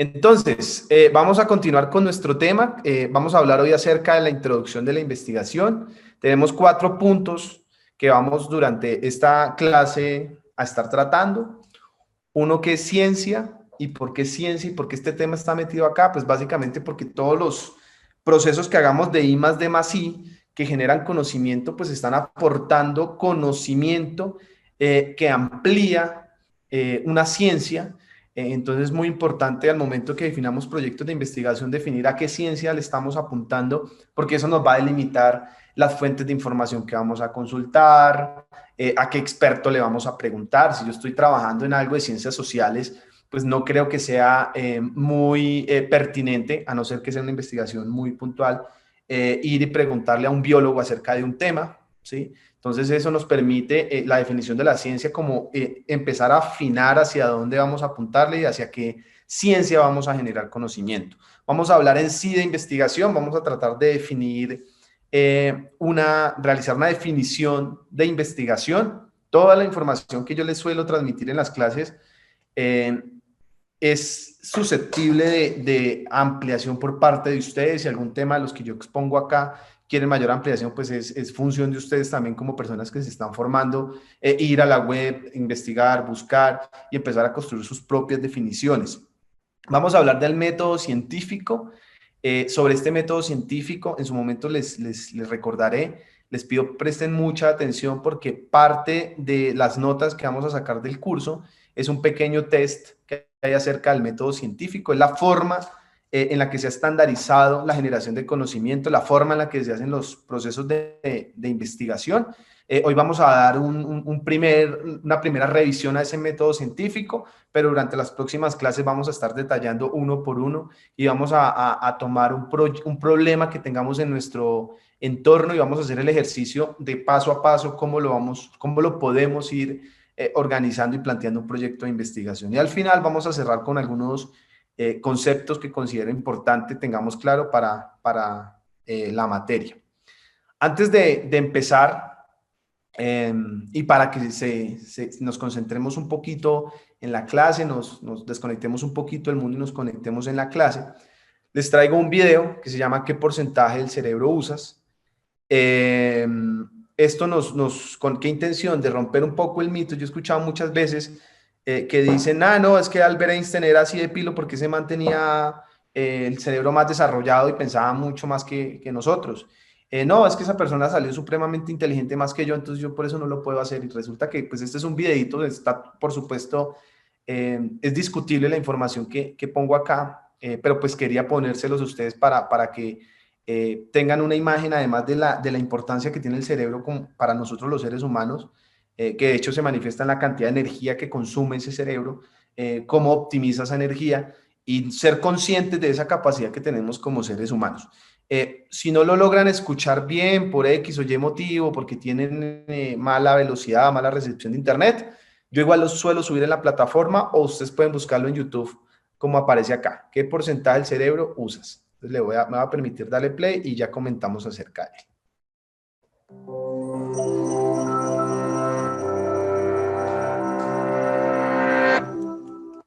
Entonces, vamos a continuar con nuestro tema. Vamos a hablar hoy acerca de la introducción de la investigación. Tenemos 4 puntos que vamos durante esta clase a estar tratando. Uno que es ciencia. ¿Y por qué ciencia? ¿Y por qué este tema está metido acá? Pues básicamente porque todos los procesos que hagamos de I más D más I que generan conocimiento, pues están aportando conocimiento que amplía una ciencia. Entonces es muy importante al momento que definamos proyectos de investigación definir a qué ciencia le estamos apuntando, porque eso nos va a delimitar las fuentes de información que vamos a consultar, a qué experto le vamos a preguntar. Si yo estoy trabajando en algo de ciencias sociales, pues no creo que sea muy pertinente, a no ser que sea una investigación muy puntual, ir y preguntarle a un biólogo acerca de un tema, ¿sí? Entonces eso nos permite la definición de la ciencia como empezar a afinar hacia dónde vamos a apuntarle y hacia qué ciencia vamos a generar conocimiento. Vamos a hablar en sí de investigación, vamos a tratar de definir realizar una definición de investigación. Toda la información que yo les suelo transmitir en las clases es susceptible de ampliación por parte de ustedes. Si algún tema de los que yo expongo acá quieren mayor ampliación, pues es función de ustedes también como personas que se están formando, ir a la web, investigar, buscar y empezar a construir sus propias definiciones. Vamos a hablar del método científico. Sobre este método científico, en su momento les recordaré, les pido presten mucha atención porque parte de las notas que vamos a sacar del curso es un pequeño test que hay acerca del método científico, es la forma en la que se ha estandarizado la generación de conocimiento, la forma en la que se hacen los procesos de investigación. Hoy vamos a dar una primera revisión a ese método científico, pero durante las próximas clases vamos a estar detallando uno por uno y vamos a tomar un problema que tengamos en nuestro entorno y vamos a hacer el ejercicio de paso a paso cómo lo podemos ir organizando y planteando un proyecto de investigación. Y al final vamos a cerrar con algunos conceptos que considero importante tengamos claro para la materia. Antes de empezar, y para que nos concentremos un poquito en la clase, nos desconectemos un poquito del mundo y nos conectemos en la clase, les traigo un video que se llama ¿Qué porcentaje del cerebro usas? Esto ¿con qué intención? De romper un poco el mito. Yo he escuchado muchas veces que dicen, no, es que Albert Einstein era así de pilo porque se mantenía el cerebro más desarrollado y pensaba mucho más que nosotros. No, es que esa persona salió supremamente inteligente más que yo, entonces yo por eso no lo puedo hacer. Y resulta que pues este es un videito, está por supuesto, es discutible la información que pongo acá, pero pues quería ponérselos a ustedes para que tengan una imagen además de la importancia que tiene el cerebro para nosotros los seres humanos, que de hecho se manifiesta en la cantidad de energía que consume ese cerebro, cómo optimiza esa energía y ser conscientes de esa capacidad que tenemos como seres humanos. Si no lo logran escuchar bien por X o Y motivo, porque tienen mala velocidad, mala recepción de internet, yo igual los suelo subir en la plataforma o ustedes pueden buscarlo en YouTube como aparece acá. ¿Qué porcentaje del cerebro usas? Entonces me va a permitir darle play y ya comentamos acerca de él.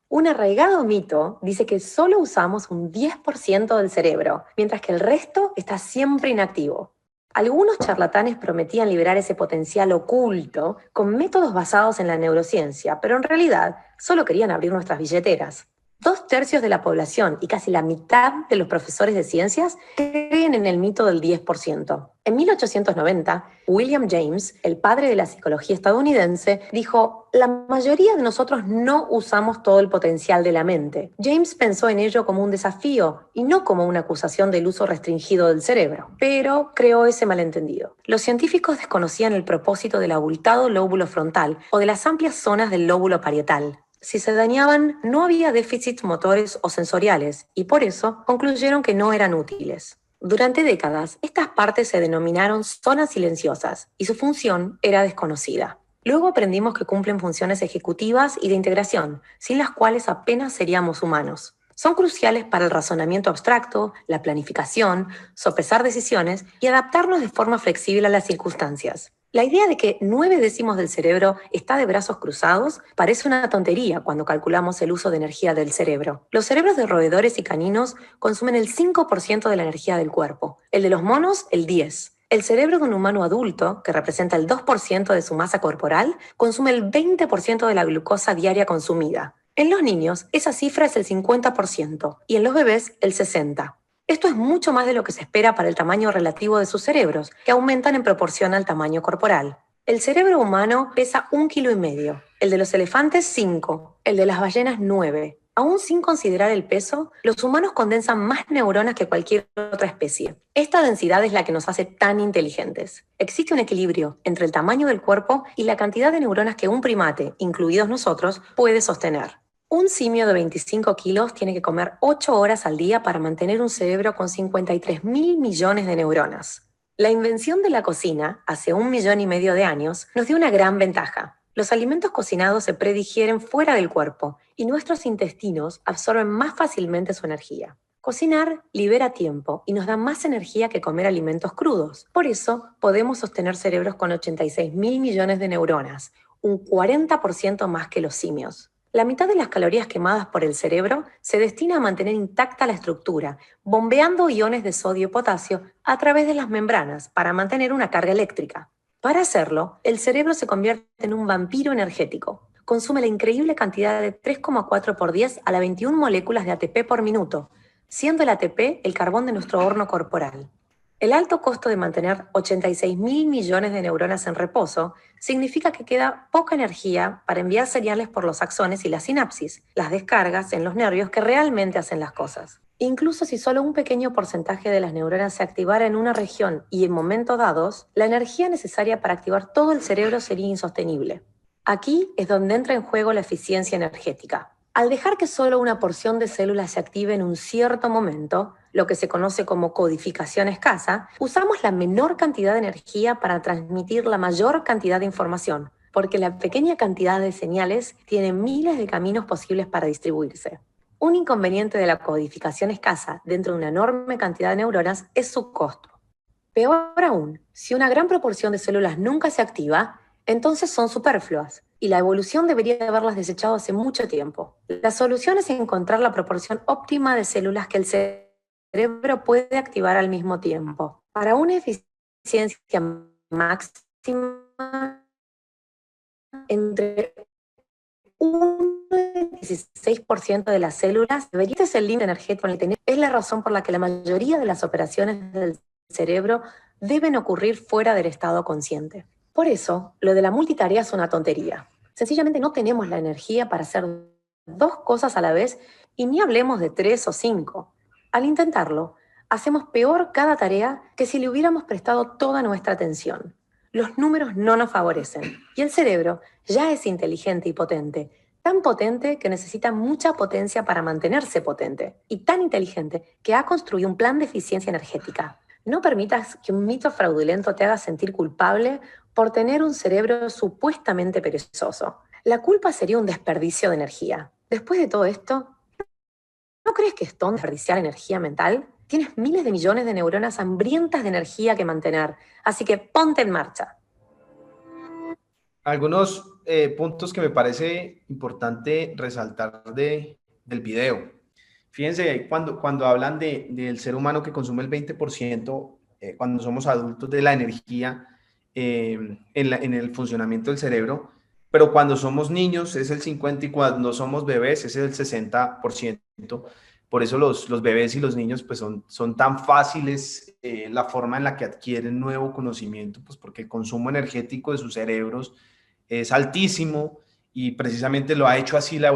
Un arraigado mito dice que solo usamos un 10% del cerebro, mientras que el resto está siempre inactivo. Algunos charlatanes prometían liberar ese potencial oculto con métodos basados en la neurociencia, pero en realidad solo querían abrir nuestras billeteras. 2/3 de la población y casi la mitad de los profesores de ciencias creen en el mito del 10%. En 1890, William James, el padre de la psicología estadounidense, dijo: la mayoría de nosotros no usamos todo el potencial de la mente. James pensó en ello como un desafío y no como una acusación del uso restringido del cerebro, pero creó ese malentendido. Los científicos desconocían el propósito del abultado lóbulo frontal o de las amplias zonas del lóbulo parietal. Si se dañaban, no había déficits motores o sensoriales, y por eso concluyeron que no eran útiles. Durante décadas, estas partes se denominaron zonas silenciosas, y su función era desconocida. Luego aprendimos que cumplen funciones ejecutivas y de integración, sin las cuales apenas seríamos humanos. Son cruciales para el razonamiento abstracto, la planificación, sopesar decisiones y adaptarnos de forma flexible a las circunstancias. La idea de que 9 décimos del cerebro está de brazos cruzados parece una tontería cuando calculamos el uso de energía del cerebro. Los cerebros de roedores y caninos consumen el 5% de la energía del cuerpo, el de los monos el 10%. El cerebro de un humano adulto, que representa el 2% de su masa corporal, consume el 20% de la glucosa diaria consumida. En los niños, esa cifra es el 50% y en los bebés el 60%. Esto es mucho más de lo que se espera para el tamaño relativo de sus cerebros, que aumentan en proporción al tamaño corporal. El cerebro humano pesa 1,5 kilos, el de los elefantes 5, el de las ballenas 9. Aún sin considerar el peso, los humanos condensan más neuronas que cualquier otra especie. Esta densidad es la que nos hace tan inteligentes. Existe un equilibrio entre el tamaño del cuerpo y la cantidad de neuronas que un primate, incluidos nosotros, puede sostener. Un simio de 25 kilos tiene que comer 8 horas al día para mantener un cerebro con 53.000 millones de neuronas. La invención de la cocina, hace 1,5 millones de años, nos dio una gran ventaja. Los alimentos cocinados se predigieren fuera del cuerpo y nuestros intestinos absorben más fácilmente su energía. Cocinar libera tiempo y nos da más energía que comer alimentos crudos. Por eso podemos sostener cerebros con 86.000 millones de neuronas, un 40% más que los simios. La mitad de las calorías quemadas por el cerebro se destina a mantener intacta la estructura, bombeando iones de sodio y potasio a través de las membranas para mantener una carga eléctrica. Para hacerlo, el cerebro se convierte en un vampiro energético. Consume la increíble cantidad de 3,4 por 10 a la 21 moléculas de ATP por minuto, siendo el ATP el carbón de nuestro horno corporal. El alto costo de mantener 86.000 millones de neuronas en reposo significa que queda poca energía para enviar señales por los axones y la sinapsis, las descargas en los nervios que realmente hacen las cosas. Incluso si solo un pequeño porcentaje de las neuronas se activara en una región y en momentos dados, la energía necesaria para activar todo el cerebro sería insostenible. Aquí es donde entra en juego la eficiencia energética. Al dejar que solo una porción de células se active en un cierto momento, lo que se conoce como codificación escasa, usamos la menor cantidad de energía para transmitir la mayor cantidad de información, porque la pequeña cantidad de señales tiene miles de caminos posibles para distribuirse. Un inconveniente de la codificación escasa dentro de una enorme cantidad de neuronas es su costo. Peor aún, si una gran proporción de células nunca se activa, entonces son superfluas, y la evolución debería haberlas desechado hace mucho tiempo. La solución es encontrar la proporción óptima de células que el cerebro puede activar al mismo tiempo. Para una eficiencia máxima, entre 1 y 16% de las células debería ser el límite energético en el tener. Es la razón por la que la mayoría de las operaciones del cerebro deben ocurrir fuera del estado consciente. Por eso, lo de la multitarea es una tontería. Sencillamente no tenemos la energía para hacer 2 cosas a la vez y ni hablemos de 3 o 5. Al intentarlo, hacemos peor cada tarea que si le hubiéramos prestado toda nuestra atención. Los números no nos favorecen y el cerebro ya es inteligente y potente, tan potente que necesita mucha potencia para mantenerse potente y tan inteligente que ha construido un plan de eficiencia energética. No permitas que un mito fraudulento te haga sentir culpable por tener un cerebro supuestamente perezoso. La culpa sería un desperdicio de energía. Después de todo esto, ¿no crees que es tonto desperdiciar energía mental? Tienes miles de millones de neuronas hambrientas de energía que mantener, así que ponte en marcha. Algunos puntos que me parece importante resaltar del video. Fíjense, cuando hablan del ser humano que consume el 20%, cuando somos adultos, de la energía en el funcionamiento del cerebro, pero cuando somos niños es el 50% y cuando somos bebés es el 60%. Por eso los bebés y los niños pues son tan fáciles la forma en la que adquieren nuevo conocimiento, pues porque el consumo energético de sus cerebros es altísimo y precisamente lo ha hecho así la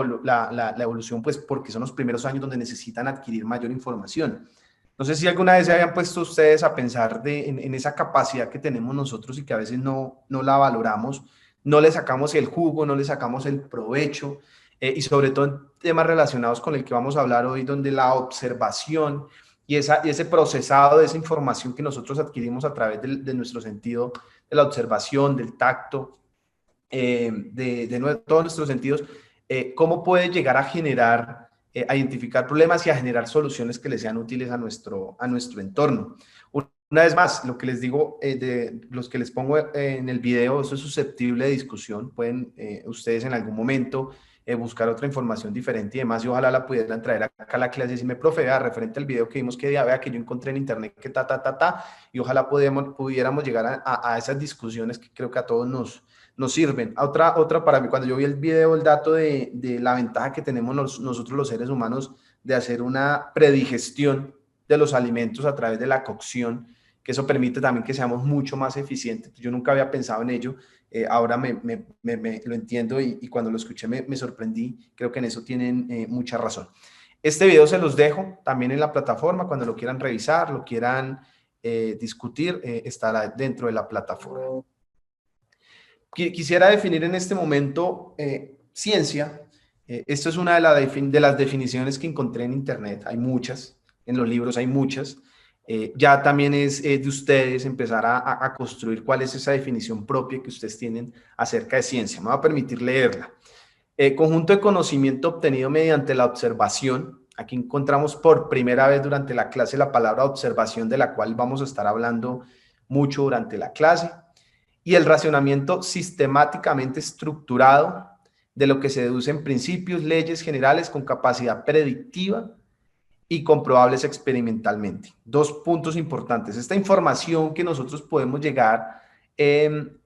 evolución, pues porque son los primeros años donde necesitan adquirir mayor información. No sé si alguna vez se habían puesto ustedes a pensar en esa capacidad que tenemos nosotros y que a veces no la valoramos, no le sacamos el jugo, no le sacamos el provecho, y sobre todo en temas relacionados con el que vamos a hablar hoy, donde la observación y ese procesado de esa información que nosotros adquirimos a través de nuestro sentido, de la observación, del tacto, todos nuestros sentidos, cómo puede llegar a generar, a identificar problemas y a generar soluciones que le sean útiles a nuestro entorno. una vez más, lo que les digo, de los que les pongo en el video, eso es susceptible de discusión. Pueden ustedes en algún momento buscar otra información diferente y demás, y ojalá la pudieran traer acá a la clase y decirme, profe, vea, referente al video que vimos que día, vea que yo encontré en internet que y ojalá pudiéramos llegar a esas discusiones que creo que a todos nos sirven. Otra para mí, cuando yo vi el video, el dato de la ventaja que tenemos nosotros los seres humanos de hacer una predigestión de los alimentos a través de la cocción, que eso permite también que seamos mucho más eficientes. Yo nunca había pensado en ello, ahora lo entiendo y cuando lo escuché me sorprendí. Creo que en eso tienen mucha razón. Este video se los dejo también en la plataforma, cuando lo quieran revisar, lo quieran discutir, estará dentro de la plataforma. Quisiera definir en este momento ciencia. Esto es una de las definiciones que encontré en internet, hay muchas, en los libros hay muchas. Ya también es de ustedes empezar a construir cuál es esa definición propia que ustedes tienen acerca de ciencia. Me va a permitir leerla. Conjunto de conocimiento obtenido mediante la observación. Aquí encontramos por primera vez durante la clase la palabra observación, de la cual vamos a estar hablando mucho durante la clase. Y el racionamiento sistemáticamente estructurado de lo que se deducen principios, leyes generales con capacidad predictiva y comprobables experimentalmente. Dos puntos importantes. Esta información que nosotros podemos llegar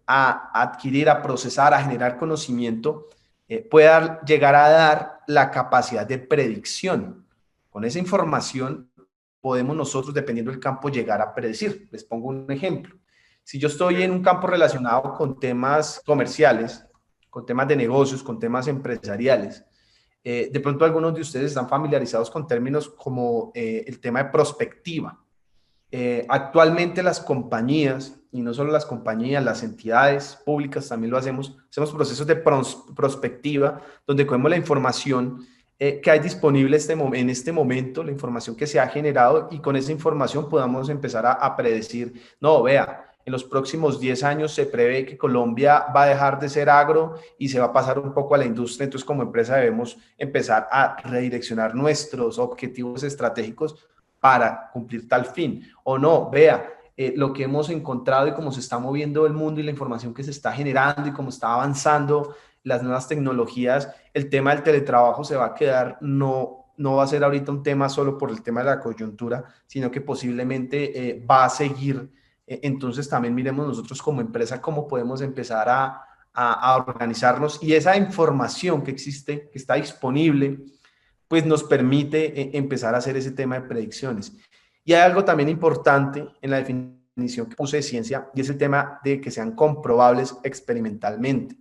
a adquirir, a procesar, a generar conocimiento, puede llegar a dar la capacidad de predicción. Con esa información podemos nosotros, dependiendo del campo, llegar a predecir. Les pongo un ejemplo. Si yo estoy en un campo relacionado con temas comerciales, con temas de negocios, con temas empresariales, de pronto algunos de ustedes están familiarizados con términos como el tema de prospectiva. Actualmente las compañías, y no solo las compañías, las entidades públicas también lo hacemos procesos de prospectiva, donde cogemos la información que hay disponible en este momento, la información que se ha generado, y con esa información podamos empezar a predecir, no, vea, en los próximos 10 años se prevé que Colombia va a dejar de ser agro y se va a pasar un poco a la industria. Entonces, como empresa debemos empezar a redireccionar nuestros objetivos estratégicos para cumplir tal fin. O no, vea, lo que hemos encontrado y cómo se está moviendo el mundo y la información que se está generando y cómo está avanzando las nuevas tecnologías, el tema del teletrabajo se va a quedar, no va a ser ahorita un tema solo por el tema de la coyuntura, sino que posiblemente va a seguir. Entonces también miremos nosotros como empresa cómo podemos empezar a organizarnos, y esa información que existe, que está disponible, pues nos permite empezar a hacer ese tema de predicciones. Y hay algo también importante en la definición que puse de ciencia, y es el tema de que sean comprobables experimentalmente.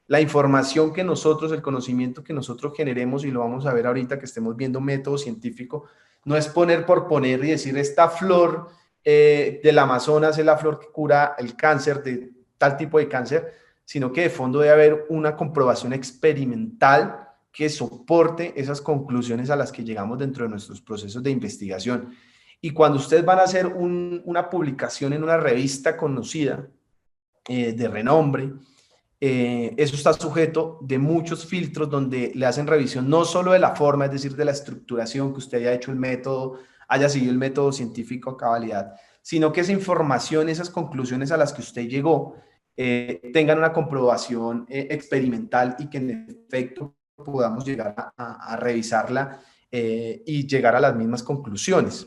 La información que nosotros, el conocimiento que nosotros generemos, y lo vamos a ver ahorita que estemos viendo método científico, no es poner por poner y decir esta flor del Amazonas es la flor que cura el cáncer, de tal tipo de cáncer, sino que de fondo debe haber una comprobación experimental que soporte esas conclusiones a las que llegamos dentro de nuestros procesos de investigación. Y cuando ustedes van a hacer una publicación en una revista conocida, de renombre, eso está sujeto de muchos filtros donde le hacen revisión no solo de la forma, es decir, de la estructuración, que usted haya hecho el método, haya seguido el método científico a cabalidad, sino que esa información, esas conclusiones a las que usted llegó, tengan una comprobación experimental, y que en efecto podamos llegar a revisarla y llegar a las mismas conclusiones.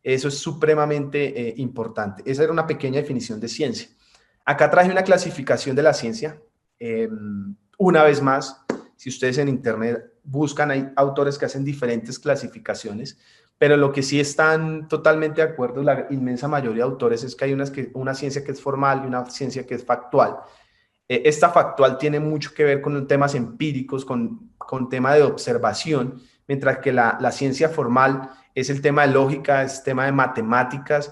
Eso es supremamente importante. Esa era una pequeña definición de ciencia. Acá traje una clasificación de la ciencia. Una vez más, si ustedes en internet buscan, hay autores que hacen diferentes clasificaciones, pero lo que sí están totalmente de acuerdo la inmensa mayoría de autores es que hay una ciencia que es formal y una ciencia que es factual. Esta factual tiene mucho que ver con temas empíricos, con tema de observación, mientras que la ciencia formal es el tema de lógica, es tema de matemáticas,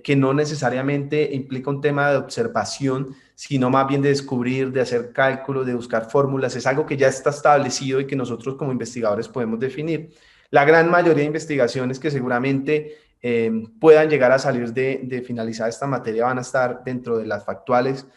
que no necesariamente implica un tema de observación, sino más bien de descubrir, de hacer cálculos, de buscar fórmulas. Es algo que ya está establecido y que nosotros como investigadores podemos definir. La gran mayoría de investigaciones que seguramente puedan llegar a salir de finalizar esta materia van a estar dentro de las factuales,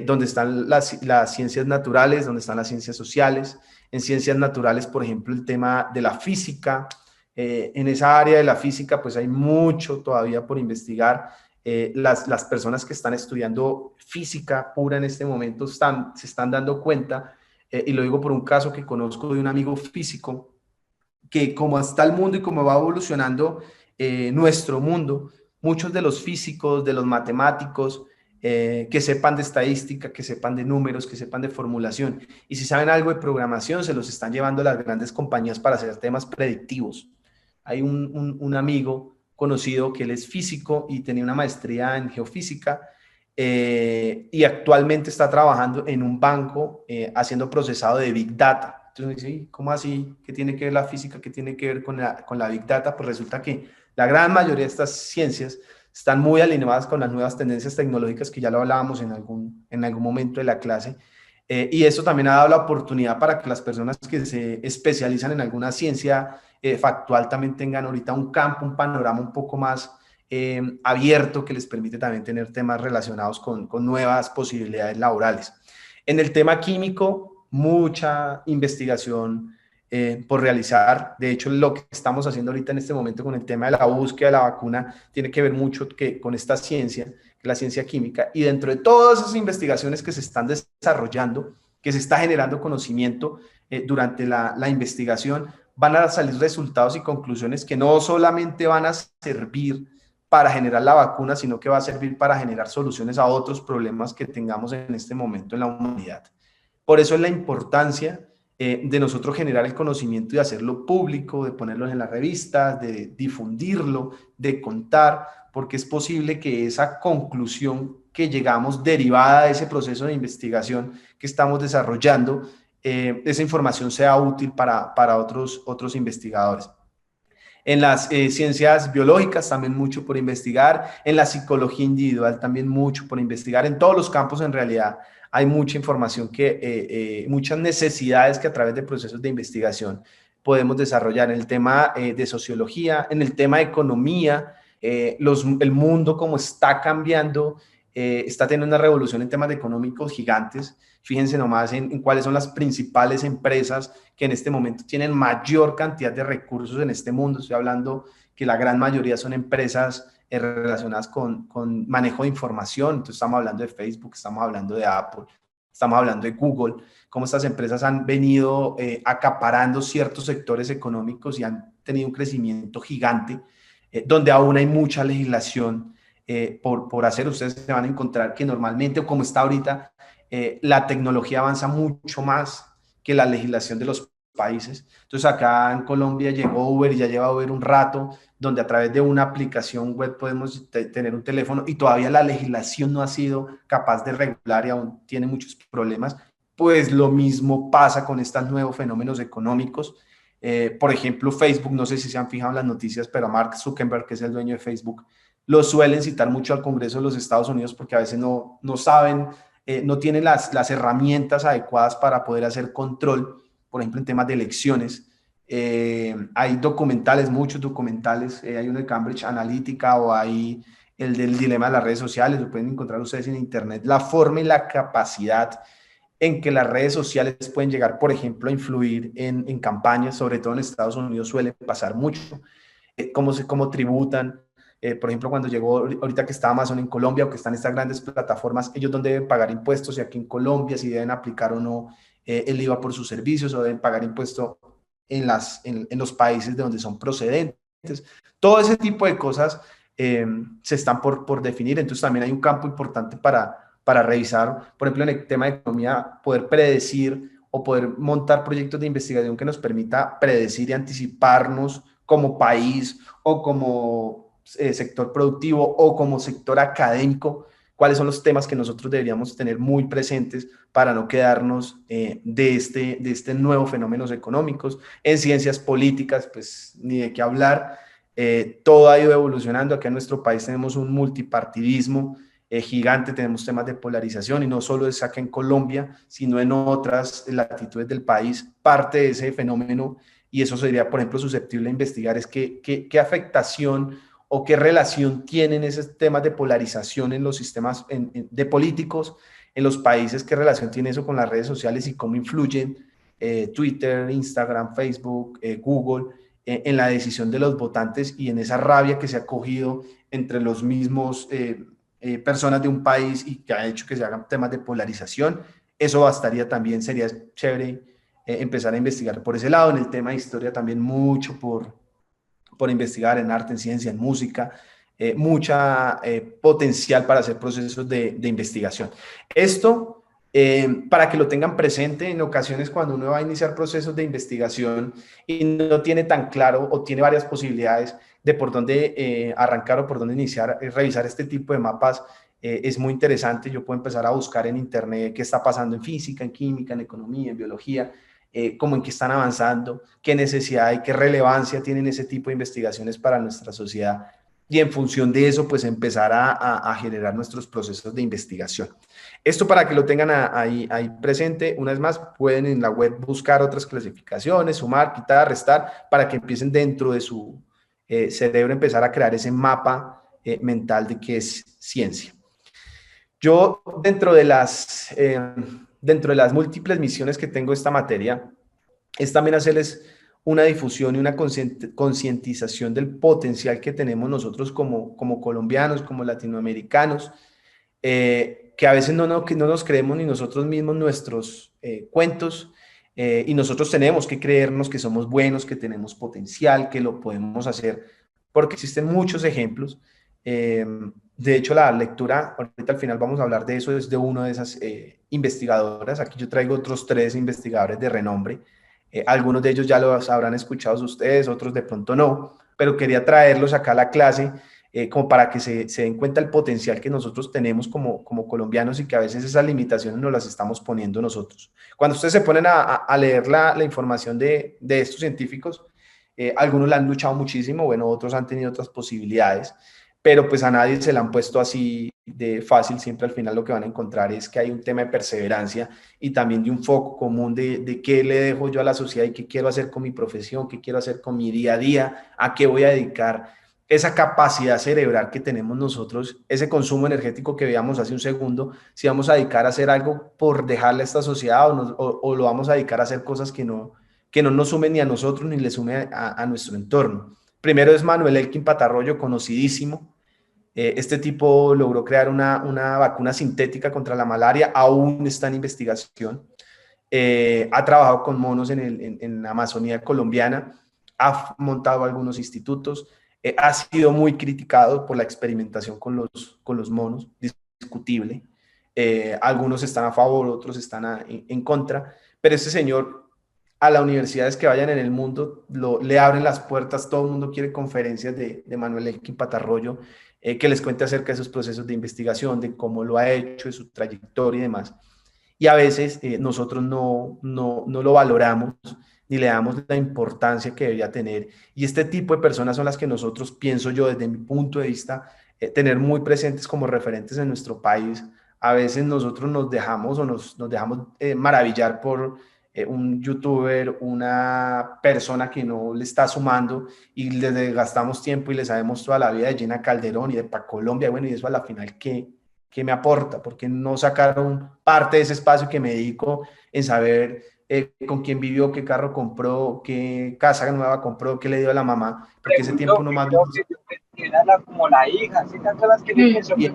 donde están las ciencias naturales, donde están las ciencias sociales. En ciencias naturales, por ejemplo, el tema de la física. En esa área de la física, pues hay mucho todavía por investigar. Las personas que están estudiando física pura en este momento se están dando cuenta, y lo digo por un caso que conozco de un amigo físico, que como está el mundo y como va evolucionando nuestro mundo, muchos de los físicos, de los matemáticos, que sepan de estadística, que sepan de números, que sepan de formulación, y si saben algo de programación, se los están llevando a las grandes compañías para hacer temas predictivos. Hay un amigo conocido que él es físico y tenía una maestría en geofísica, y actualmente está trabajando en un banco haciendo procesado de Big Data. Entonces dice, ¿cómo así? ¿Qué tiene que ver la física? ¿Qué tiene que ver con la Big Data? Pues resulta que la gran mayoría de estas ciencias están muy alineadas con las nuevas tendencias tecnológicas que ya lo hablábamos en algún momento de la clase. Y eso también ha dado la oportunidad para que las personas que se especializan en alguna ciencia factual también tengan ahorita un campo, un panorama un poco más abierto, que les permite también tener temas relacionados con nuevas posibilidades laborales. En el tema químico, mucha investigación por realizar. De hecho, lo que estamos haciendo ahorita en este momento con el tema de la búsqueda de la vacuna tiene que ver mucho con esta ciencia, que es la ciencia química, y dentro de todas esas investigaciones que se están desarrollando, que se está generando conocimiento durante la investigación, van a salir resultados y conclusiones que no solamente van a servir para generar la vacuna, sino que va a servir para generar soluciones a otros problemas que tengamos en este momento en la humanidad. Por eso es la importancia de nosotros generar el conocimiento y hacerlo público, de ponerlo en las revistas, de difundirlo, de contar, porque es posible que esa conclusión que llegamos derivada de ese proceso de investigación que estamos desarrollando, esa información sea útil para otros investigadores. En las ciencias biológicas también mucho por investigar, en la psicología individual también mucho por investigar, en todos los campos en realidad hay mucha información muchas necesidades que a través de procesos de investigación podemos desarrollar en el tema de sociología, en el tema de economía, el mundo como está cambiando, está teniendo una revolución en temas económicos gigantes. Fíjense nomás en cuáles son las principales empresas que en este momento tienen mayor cantidad de recursos en este mundo. Estoy hablando que la gran mayoría son empresas relacionadas con manejo de información. Entonces estamos hablando de Facebook, estamos hablando de Apple, estamos hablando de Google, cómo estas empresas han venido acaparando ciertos sectores económicos y han tenido un crecimiento gigante, donde aún hay mucha legislación por hacer. Ustedes se van a encontrar que normalmente, o como está ahorita, la tecnología avanza mucho más que la legislación de los países. Entonces acá en Colombia llegó Uber y ya lleva Uber un rato, donde a través de una aplicación web podemos tener un teléfono, y todavía la legislación no ha sido capaz de regular y aún tiene muchos problemas. Pues lo mismo pasa con estos nuevos fenómenos económicos. Por ejemplo, Facebook, no sé si se han fijado en las noticias, pero Mark Zuckerberg, que es el dueño de Facebook, lo suelen citar mucho al Congreso de los Estados Unidos porque a veces no saben, no tienen las herramientas adecuadas para poder hacer control, por ejemplo, en temas de elecciones. Hay documentales, muchos documentales, hay uno de Cambridge Analytica, o hay el del dilema de las redes sociales, lo pueden encontrar ustedes en internet, la forma y la capacidad en que las redes sociales pueden llegar, por ejemplo, a influir en campañas, sobre todo en Estados Unidos suele pasar mucho, cómo tributan. Por ejemplo, cuando llegó, ahorita que está Amazon en Colombia, o que están estas grandes plataformas, ellos dónde deben pagar impuestos, y aquí en Colombia si deben aplicar o no el IVA por sus servicios, o deben pagar impuesto en los países de donde son procedentes. Todo ese tipo de cosas se están por definir. Entonces también hay un campo importante para revisar, por ejemplo, en el tema de economía, poder predecir o poder montar proyectos de investigación que nos permita predecir y anticiparnos como país, o como sector productivo, o como sector académico, cuáles son los temas que nosotros deberíamos tener muy presentes para no quedarnos de este nuevo fenómenos económicos. En ciencias políticas, pues ni de qué hablar. Todo ha ido evolucionando. Acá en nuestro país tenemos un multipartidismo gigante, tenemos temas de polarización, y no solo es acá en Colombia, sino en otras latitudes del país. Parte de ese fenómeno, y eso sería, por ejemplo, susceptible a investigar, es qué afectación o qué relación tienen esos temas de polarización en los sistemas de políticos en los países, qué relación tiene eso con las redes sociales y cómo influyen Twitter, Instagram, Facebook, Google en la decisión de los votantes y en esa rabia que se ha cogido entre los mismos personas de un país y que ha hecho que se hagan temas de polarización. Eso bastaría también, sería chévere empezar a investigar por ese lado. En el tema de historia también mucho por investigar, en arte, en ciencia, en música, mucha potencial para hacer procesos de investigación. Esto, para que lo tengan presente en ocasiones cuando uno va a iniciar procesos de investigación y no tiene tan claro o tiene varias posibilidades de por dónde arrancar o por dónde iniciar, revisar este tipo de mapas. Es muy interesante. Yo puedo empezar a buscar en internet qué está pasando en física, en química, en economía, en biología, cómo en qué están avanzando, qué necesidad y qué relevancia tienen ese tipo de investigaciones para nuestra sociedad. Y en función de eso, pues empezar a generar nuestros procesos de investigación. Esto para que lo tengan ahí presente. Una vez más, pueden en la web buscar otras clasificaciones, sumar, quitar, restar, para que empiecen dentro de su cerebro empezar a crear ese mapa mental de qué es ciencia. Yo, dentro de las múltiples misiones que tengo esta materia, es también hacerles una difusión y una concientización del potencial que tenemos nosotros como colombianos, como latinoamericanos, que a veces que no nos creemos ni nosotros mismos nuestros cuentos, y nosotros tenemos que creernos que somos buenos, que tenemos potencial, que lo podemos hacer, porque existen muchos ejemplos. De hecho, la lectura, ahorita al final vamos a hablar de eso, es de una de esas investigadoras. Aquí yo traigo otros 3 investigadores de renombre. Algunos de ellos ya los habrán escuchado ustedes, otros de pronto no, pero quería traerlos acá a la clase como para que se den cuenta el potencial que nosotros tenemos como colombianos y que a veces esas limitaciones nos las estamos poniendo nosotros. Cuando ustedes se ponen a leer la información de estos científicos, algunos la han luchado muchísimo, bueno, otros han tenido otras posibilidades, pero pues a nadie se la han puesto así de fácil. Siempre al final lo que van a encontrar es que hay un tema de perseverancia y también de un foco común de qué le dejo yo a la sociedad y qué quiero hacer con mi profesión, qué quiero hacer con mi día a día, a qué voy a dedicar esa capacidad cerebral que tenemos nosotros, ese consumo energético que veíamos hace un segundo, si vamos a dedicar a hacer algo por dejarle a esta sociedad o lo vamos a dedicar a hacer cosas que no nos sumen ni a nosotros ni le sumen a nuestro entorno. Primero es Manuel Elkin Patarroyo, conocidísimo. Este tipo logró crear una vacuna sintética contra la malaria, aún está en investigación. Ha trabajado con monos en la Amazonía colombiana, ha montado algunos institutos, ha sido muy criticado por la experimentación con los monos, discutible. Algunos están a favor, otros están en contra, pero este señor a las universidades que vayan en el mundo le abren las puertas. Todo el mundo quiere conferencias de Manuel Elkin Patarroyo, que les cuente acerca de sus procesos de investigación, de cómo lo ha hecho, de su trayectoria y demás. Y a veces nosotros no lo valoramos ni le damos la importancia que debería tener. Y este tipo de personas son las que nosotros, pienso yo, desde mi punto de vista, tener muy presentes como referentes en nuestro país. A veces nosotros nos dejamos nos dejamos maravillar por un youtuber, una persona que no le está sumando y le gastamos tiempo y le sabemos toda la vida de Gina Calderón y de Colombia. Bueno, y eso a la final, ¿qué me aporta? Porque no sacaron parte de ese espacio que me dedico en saber con quién vivió, qué carro compró, qué casa nueva compró, qué le dio a la mamá? Porque ese tiempo no más bien... Que era como la hija, ¿sí? Tantas las que le Y,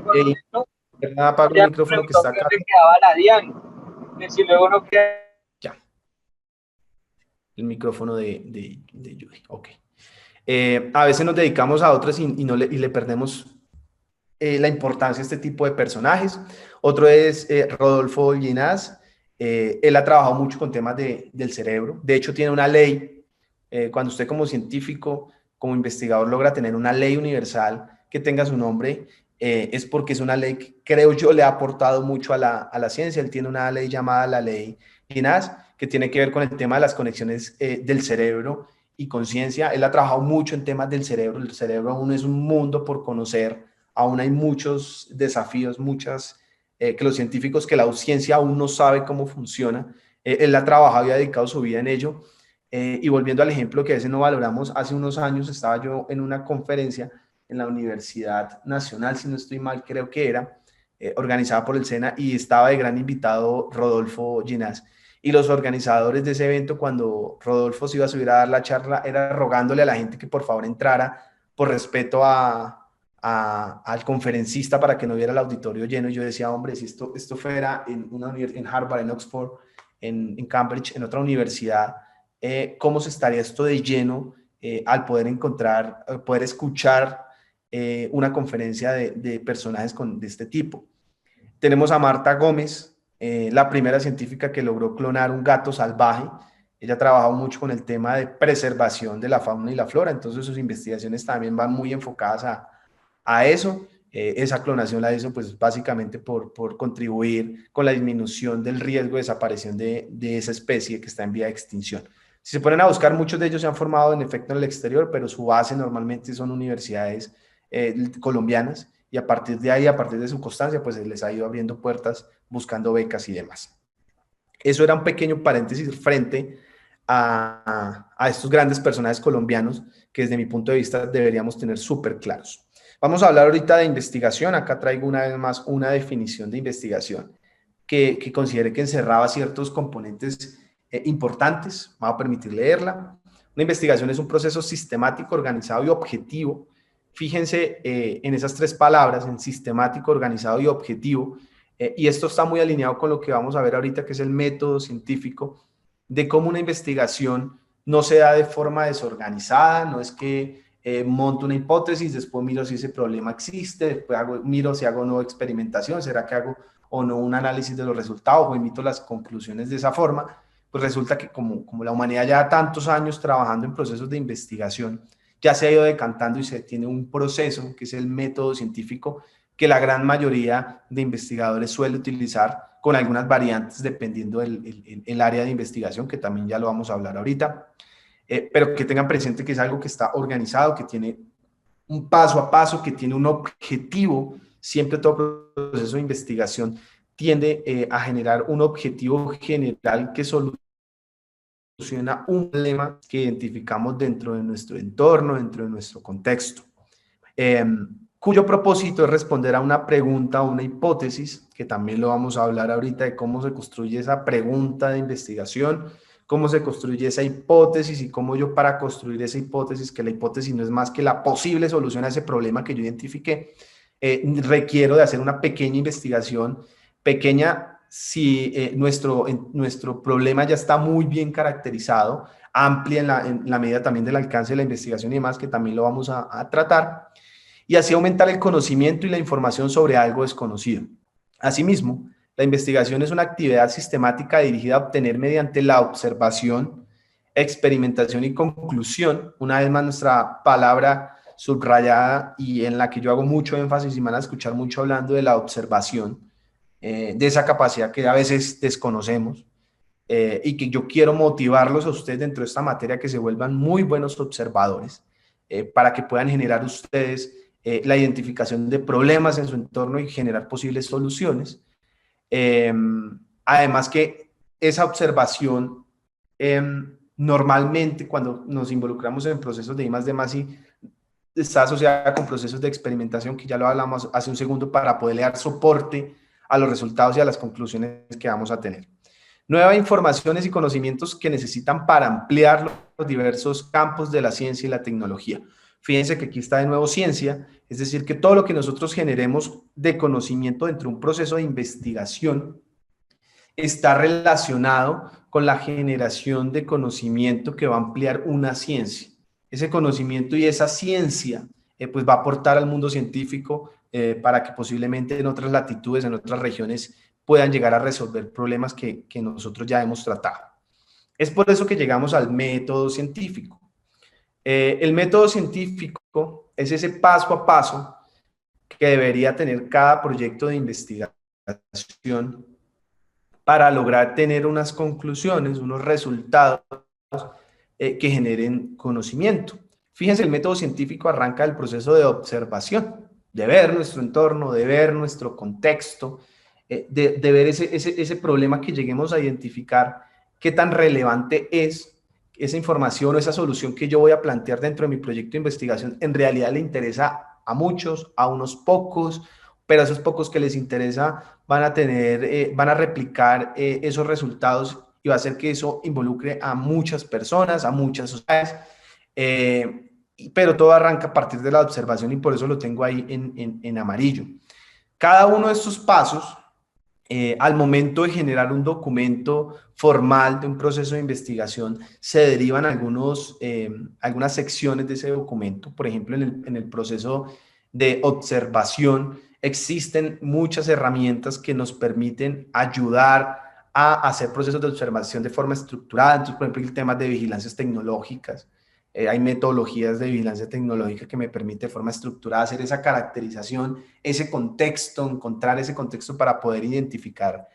apago el micrófono que está acá. Le quedaba la Dian, que si luego no queda... Ya, el micrófono de Judy, ok. A veces nos dedicamos a otras y le perdemos la importancia de este tipo de personajes. Otro es Rodolfo Ginás. Él ha trabajado mucho con temas del cerebro. De hecho, tiene una ley. Cuando usted como científico, como investigador, logra tener una ley universal que tenga su nombre, es porque es una ley que creo yo le ha aportado mucho a la ciencia. Él tiene una ley llamada la ley Ginás, que tiene que ver con el tema de las conexiones del cerebro y conciencia. Él ha trabajado mucho en temas del cerebro. El cerebro aún es un mundo por conocer. Aún hay muchos desafíos, que los científicos, que la ciencia aún no sabe cómo funciona. Él ha trabajado y ha dedicado su vida en ello. Y volviendo al ejemplo que a veces no valoramos, hace unos años estaba yo en una conferencia en la Universidad Nacional, si no estoy mal, creo que era, organizada por el SENA, y estaba de gran invitado Rodolfo Ginás. y los organizadores de ese evento, cuando Rodolfo se iba a subir a dar la charla, era rogándole a la gente que por favor entrara por respeto al conferencista para que no viera el auditorio lleno. Y yo decía, hombre, si esto fuera en Harvard, en Oxford, en Cambridge, en otra universidad, ¿cómo se estaría esto de lleno al poder escuchar una conferencia de personajes de este tipo? Tenemos a Marta Gómez, la primera científica que logró clonar un gato salvaje. Ella ha trabajado mucho con el tema de preservación de la fauna y la flora, entonces sus investigaciones también van muy enfocadas a eso. Esa clonación la hizo pues básicamente por contribuir con la disminución del riesgo de desaparición de esa especie que está en vía de extinción. Si se ponen a buscar, muchos de ellos se han formado en efecto en el exterior, pero su base normalmente son universidades colombianas, y a partir de ahí, a partir de su constancia, pues les ha ido abriendo puertas, buscando becas y demás. Eso era un pequeño paréntesis frente a estos grandes personajes colombianos que desde mi punto de vista deberíamos tener súper claros. Vamos a hablar ahorita de investigación. Acá traigo una vez más una definición de investigación que considere que encerraba ciertos componentes importantes. Me va a permitir leerla. Una investigación es un proceso sistemático, organizado y objetivo. Fíjense en esas tres palabras, en sistemático, organizado y objetivo, y esto está muy alineado con lo que vamos a ver ahorita, que es el método científico, de cómo una investigación no se da de forma desorganizada. No es que monto una hipótesis, después miro si ese problema existe, después miro si hago o no experimentación, será que hago o no un análisis de los resultados o emito las conclusiones de esa forma. Pues resulta que como la humanidad ya ha tantos años trabajando en procesos de investigación, ya se ha ido decantando y se tiene un proceso que es el método científico, que la gran mayoría de investigadores suele utilizar, con algunas variantes dependiendo del área de investigación, que también ya lo vamos a hablar ahorita, pero que tengan presente que es algo que está organizado, que tiene un paso a paso, que tiene un objetivo. Siempre todo proceso de investigación tiende a generar un objetivo general que soluciona un problema que identificamos dentro de nuestro entorno, dentro de nuestro contexto, cuyo propósito es responder a una pregunta o una hipótesis, que también lo vamos a hablar ahorita de cómo se construye esa pregunta de investigación, cómo se construye esa hipótesis y cómo yo, para construir esa hipótesis, que la hipótesis no es más que la posible solución a ese problema que yo identifiqué, requiero de hacer una pequeña investigación, pequeña si nuestro problema ya está muy bien caracterizado, amplia en la medida también del alcance de la investigación y demás, que también lo vamos a tratar, y así aumentar el conocimiento y la información sobre algo desconocido. Asimismo, la investigación es una actividad sistemática dirigida a obtener, mediante la observación, experimentación y conclusión, una vez más nuestra palabra subrayada y en la que yo hago mucho énfasis y van a escuchar mucho hablando de la observación, de esa capacidad que a veces desconocemos, y que yo quiero motivarlos a ustedes dentro de esta materia, que se vuelvan muy buenos observadores, para que puedan generar ustedes la identificación de problemas en su entorno y generar posibles soluciones. Además que esa observación, normalmente cuando nos involucramos en procesos de I+D+I, está asociada con procesos de experimentación, que ya lo hablamos hace un segundo, para poder dar soporte a los resultados y a las conclusiones que vamos a tener. Nuevas informaciones y conocimientos que necesitan para ampliar los diversos campos de la ciencia y la tecnología. Fíjense que aquí está de nuevo ciencia, es decir, que todo lo que nosotros generemos de conocimiento dentro de un proceso de investigación está relacionado con la generación de conocimiento que va a ampliar una ciencia. Ese conocimiento y esa ciencia pues va a aportar al mundo científico, para que posiblemente en otras latitudes, en otras regiones, puedan llegar a resolver problemas que nosotros ya hemos tratado. Es por eso que llegamos al método científico. El método científico es ese paso a paso que debería tener cada proyecto de investigación para lograr tener unas conclusiones, unos resultados que generen conocimiento. Fíjense, el método científico arranca el proceso de observación, de ver nuestro entorno, de ver nuestro contexto, de ver ese problema que lleguemos a identificar, qué tan relevante es esa información o esa solución que yo voy a plantear dentro de mi proyecto de investigación. En realidad le interesa a muchos, a unos pocos, pero a esos pocos que les interesa van a replicar esos resultados y va a hacer que eso involucre a muchas personas, a muchas sociedades, pero todo arranca a partir de la observación y por eso lo tengo ahí en amarillo. Cada uno de estos pasos, al momento de generar un documento formal de un proceso de investigación, se derivan algunas secciones de ese documento. Por ejemplo, en el proceso de observación existen muchas herramientas que nos permiten ayudar a hacer procesos de observación de forma estructurada. Entonces, por ejemplo, el tema de vigilancias tecnológicas. Hay metodologías de vigilancia tecnológica que me permite de forma estructurada hacer esa caracterización, ese contexto, encontrar ese contexto para poder identificar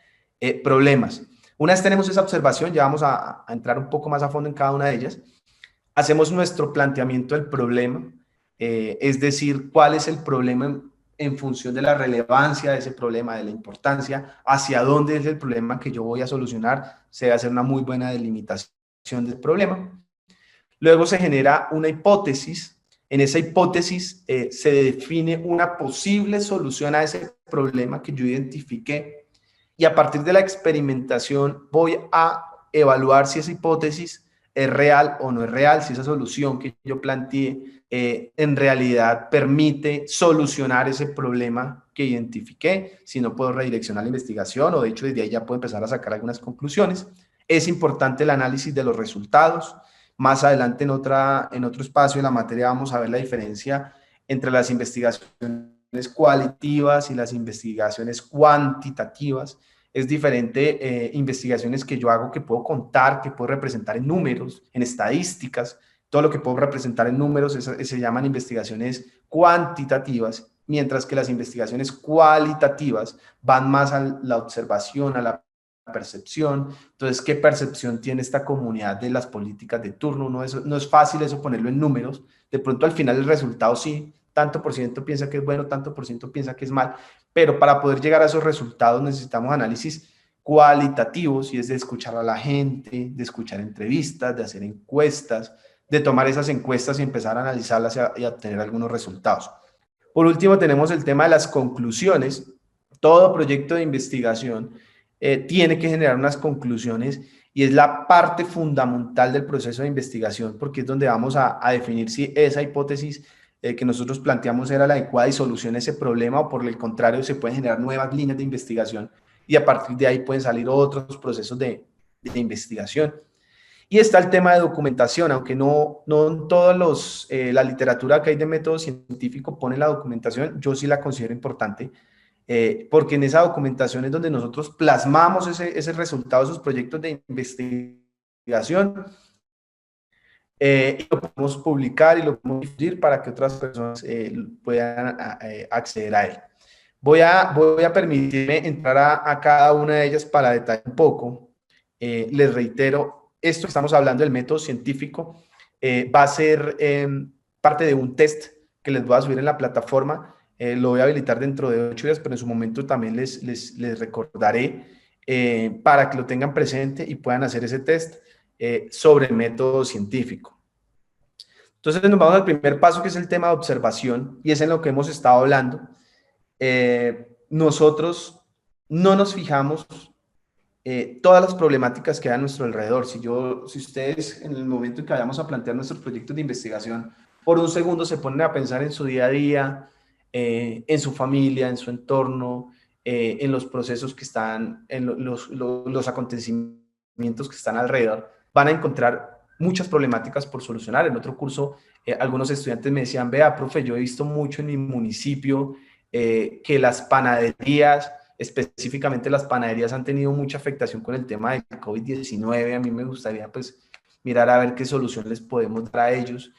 problemas. Una vez tenemos esa observación, ya vamos a entrar un poco más a fondo en cada una de ellas. Hacemos nuestro planteamiento del problema, es decir, cuál es el problema en función de la relevancia de ese problema, de la importancia, hacia dónde es el problema que yo voy a solucionar. Se debe hacer una muy buena delimitación del problema. Luego se genera una hipótesis. En esa hipótesis se define una posible solución a ese problema que yo identifiqué y a partir de la experimentación voy a evaluar si esa hipótesis es real o no es real, si esa solución que yo planteé en realidad permite solucionar ese problema que identifiqué, si no puedo redireccionar la investigación o de hecho desde ahí ya puedo empezar a sacar algunas conclusiones. Es importante el análisis de los resultados. Más adelante en otro espacio de la materia vamos a ver la diferencia entre las investigaciones cualitativas y las investigaciones cuantitativas. Es diferente investigaciones que yo hago que puedo contar, que puedo representar en números, en estadísticas. Todo lo que puedo representar en números se llaman investigaciones cuantitativas, mientras que las investigaciones cualitativas van más a la observación, a la percepción. Entonces, ¿qué percepción tiene esta comunidad de las políticas de turno? No es fácil eso ponerlo en números. De pronto al final el resultado sí, tanto por ciento piensa que es bueno, tanto por ciento piensa que es mal, pero para poder llegar a esos resultados necesitamos análisis cualitativos y es de escuchar a la gente, de escuchar entrevistas, de hacer encuestas, de tomar esas encuestas y empezar a analizarlas y a obtener algunos resultados. Por último, tenemos el tema de las conclusiones. Todo proyecto de investigación tiene que generar unas conclusiones y es la parte fundamental del proceso de investigación porque es donde vamos a definir si esa hipótesis que nosotros planteamos era la adecuada y soluciona ese problema o por el contrario se pueden generar nuevas líneas de investigación y a partir de ahí pueden salir otros procesos de investigación. Y está el tema de documentación, aunque no en todos la literatura que hay de método científico pone la documentación, yo sí la considero importante. Porque en esa documentación es donde nosotros plasmamos ese resultado, esos proyectos de investigación y lo podemos publicar y lo podemos difundir para que otras personas puedan acceder a él. Voy a permitirme entrar a cada una de ellas para detallar un poco. Les reitero, esto que estamos hablando del método científico va a ser parte de un test que les voy a subir en la plataforma. Lo voy a habilitar dentro de 8 días, pero en su momento también les recordaré para que lo tengan presente y puedan hacer ese test sobre el método científico. Entonces nos vamos al primer paso, que es el tema de observación, y es en lo que hemos estado hablando. Nosotros no nos fijamos todas las problemáticas que hay a nuestro alrededor. Si ustedes en el momento en que vayamos a plantear nuestros proyectos de investigación, por un segundo se ponen a pensar en su día a día, en su familia, en su entorno, en los procesos que están, en los acontecimientos que están alrededor, van a encontrar muchas problemáticas por solucionar. En otro curso, algunos estudiantes me decían, vea, profe, yo he visto mucho en mi municipio que las panaderías, específicamente las panaderías, han tenido mucha afectación con el tema del COVID-19. A mí me gustaría pues mirar a ver qué solución les podemos dar a ellos.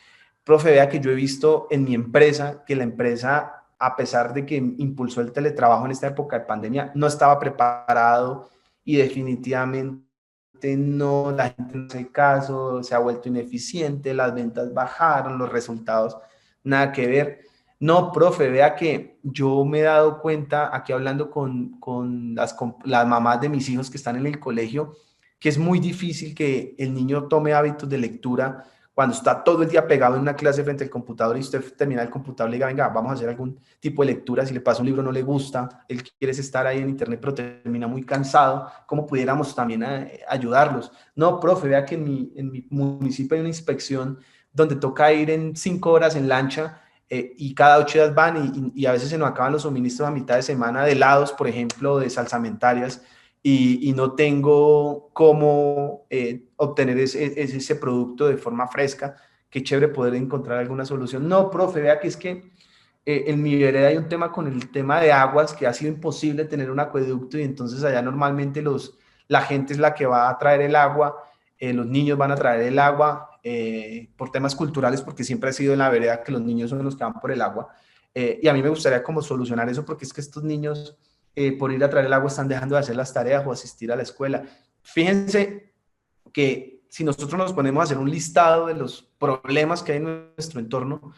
Profe, vea que yo he visto en mi empresa que la empresa, a pesar de que impulsó el teletrabajo en esta época de pandemia, no estaba preparado y definitivamente no, la gente no hace caso, se ha vuelto ineficiente, las ventas bajaron, los resultados nada que ver. No, profe, vea que yo me he dado cuenta, aquí hablando con las mamás de mis hijos que están en el colegio, que es muy difícil que el niño tome hábitos de lectura cuando está todo el día pegado en una clase frente al computador y usted termina el computador y le diga, venga, vamos a hacer algún tipo de lectura, si le pasa un libro no le gusta, él quiere estar ahí en internet pero termina muy cansado, ¿cómo pudiéramos también ayudarlos? No, profe, vea que en mi municipio hay una inspección donde toca ir en 5 horas en lancha y cada 8 días van y a veces se nos acaban los suministros a mitad de semana de helados, por ejemplo, de salsamentarias, y no tengo cómo obtener ese producto de forma fresca. Qué chévere poder encontrar alguna solución. No, profe, vea que es que en mi vereda hay un tema con el tema de aguas, que ha sido imposible tener un acueducto y entonces allá normalmente la gente es la que va a traer el agua, los niños van a traer el agua por temas culturales, porque siempre ha sido en la vereda que los niños son los que van por el agua. Y a mí me gustaría como solucionar eso, porque es que estos niños por ir a traer el agua están dejando de hacer las tareas o asistir a la escuela. Fíjense que si nosotros nos ponemos a hacer un listado de los problemas que hay en nuestro entorno,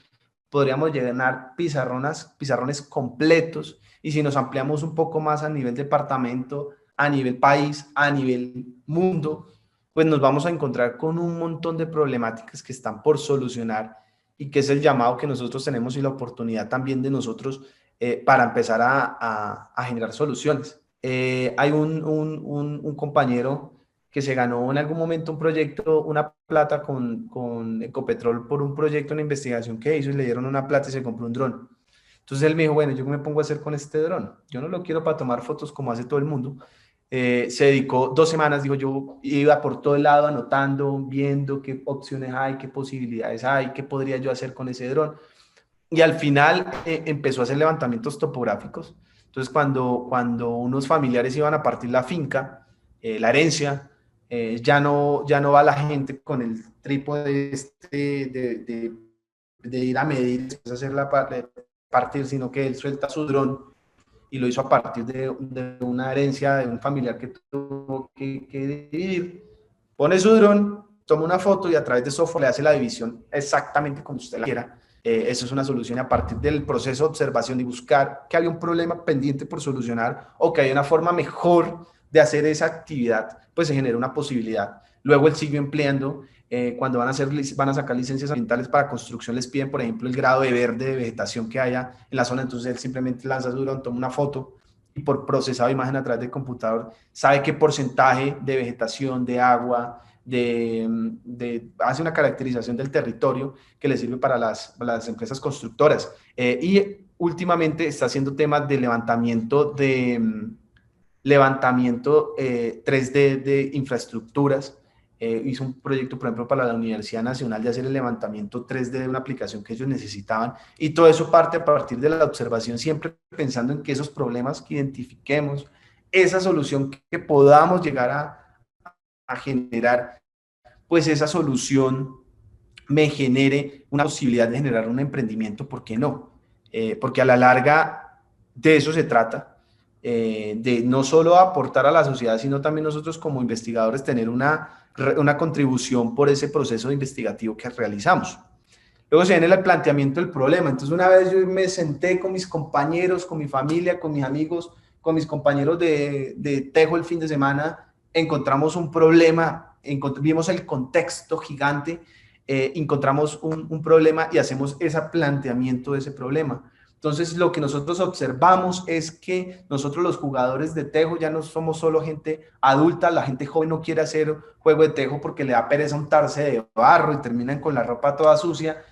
podríamos llenar pizarrones completos, y si nos ampliamos un poco más a nivel departamento, a nivel país, a nivel mundo, pues nos vamos a encontrar con un montón de problemáticas que están por solucionar y que es el llamado que nosotros tenemos y la oportunidad también de nosotros para empezar a generar soluciones. Hay un compañero que se ganó en algún momento un proyecto, una plata con Ecopetrol por un proyecto, una investigación que hizo, y le dieron una plata y se compró un dron. Entonces él me dijo, bueno, ¿yo qué me pongo a hacer con este dron? Yo no lo quiero para tomar fotos como hace todo el mundo. Se dedicó 2 semanas, dijo, yo iba por todo el lado anotando, viendo qué opciones hay, qué posibilidades hay, qué podría yo hacer con ese dron. Y al final empezó a hacer levantamientos topográficos. Entonces, cuando unos familiares iban a partir la finca, la herencia, ya no va la gente con el trípode de ir a medir, después hacer la partir, sino que él suelta su dron y lo hizo a partir de una herencia de un familiar que tuvo que dividir. Pone su dron, toma una foto y a través de software le hace la división exactamente como usted la quiera. Eso es una solución, a partir del proceso de observación y buscar que había un problema pendiente por solucionar o que hay una forma mejor de hacer esa actividad, pues se genera una posibilidad. Luego él siguió empleando, cuando van a sacar licencias ambientales para construcción, les piden, por ejemplo, el grado de verde de vegetación que haya en la zona, entonces él simplemente lanza su dron, toma una foto y por procesado de imagen a través del computador sabe qué porcentaje de vegetación, de agua, hace una caracterización del territorio que le sirve para las empresas constructoras. Y últimamente está haciendo temas de levantamiento 3D de infraestructuras. Hizo un proyecto, por ejemplo, para la Universidad Nacional de hacer el levantamiento 3D de una aplicación que ellos necesitaban, y todo eso parte a partir de la observación, siempre pensando en que esos problemas que identifiquemos, esa solución que podamos llegar a generar, pues esa solución me genere una posibilidad de generar un emprendimiento, ¿por qué no? Porque a la larga de eso se trata, de no solo aportar a la sociedad, sino también nosotros como investigadores tener una contribución por ese proceso investigativo que realizamos. Luego se viene el planteamiento del problema. Entonces, una vez yo me senté con mis compañeros, con mi familia, con mis amigos, con mis compañeros de Tejo el fin de semana, encontramos un problema, vimos el contexto gigante, encontramos un problema y hacemos ese planteamiento de ese problema. Entonces, lo que nosotros observamos es que nosotros los jugadores de tejo ya no somos solo gente adulta, la gente joven no quiere hacer juego de tejo porque le da pereza untarse de barro y terminan con la ropa toda sucia.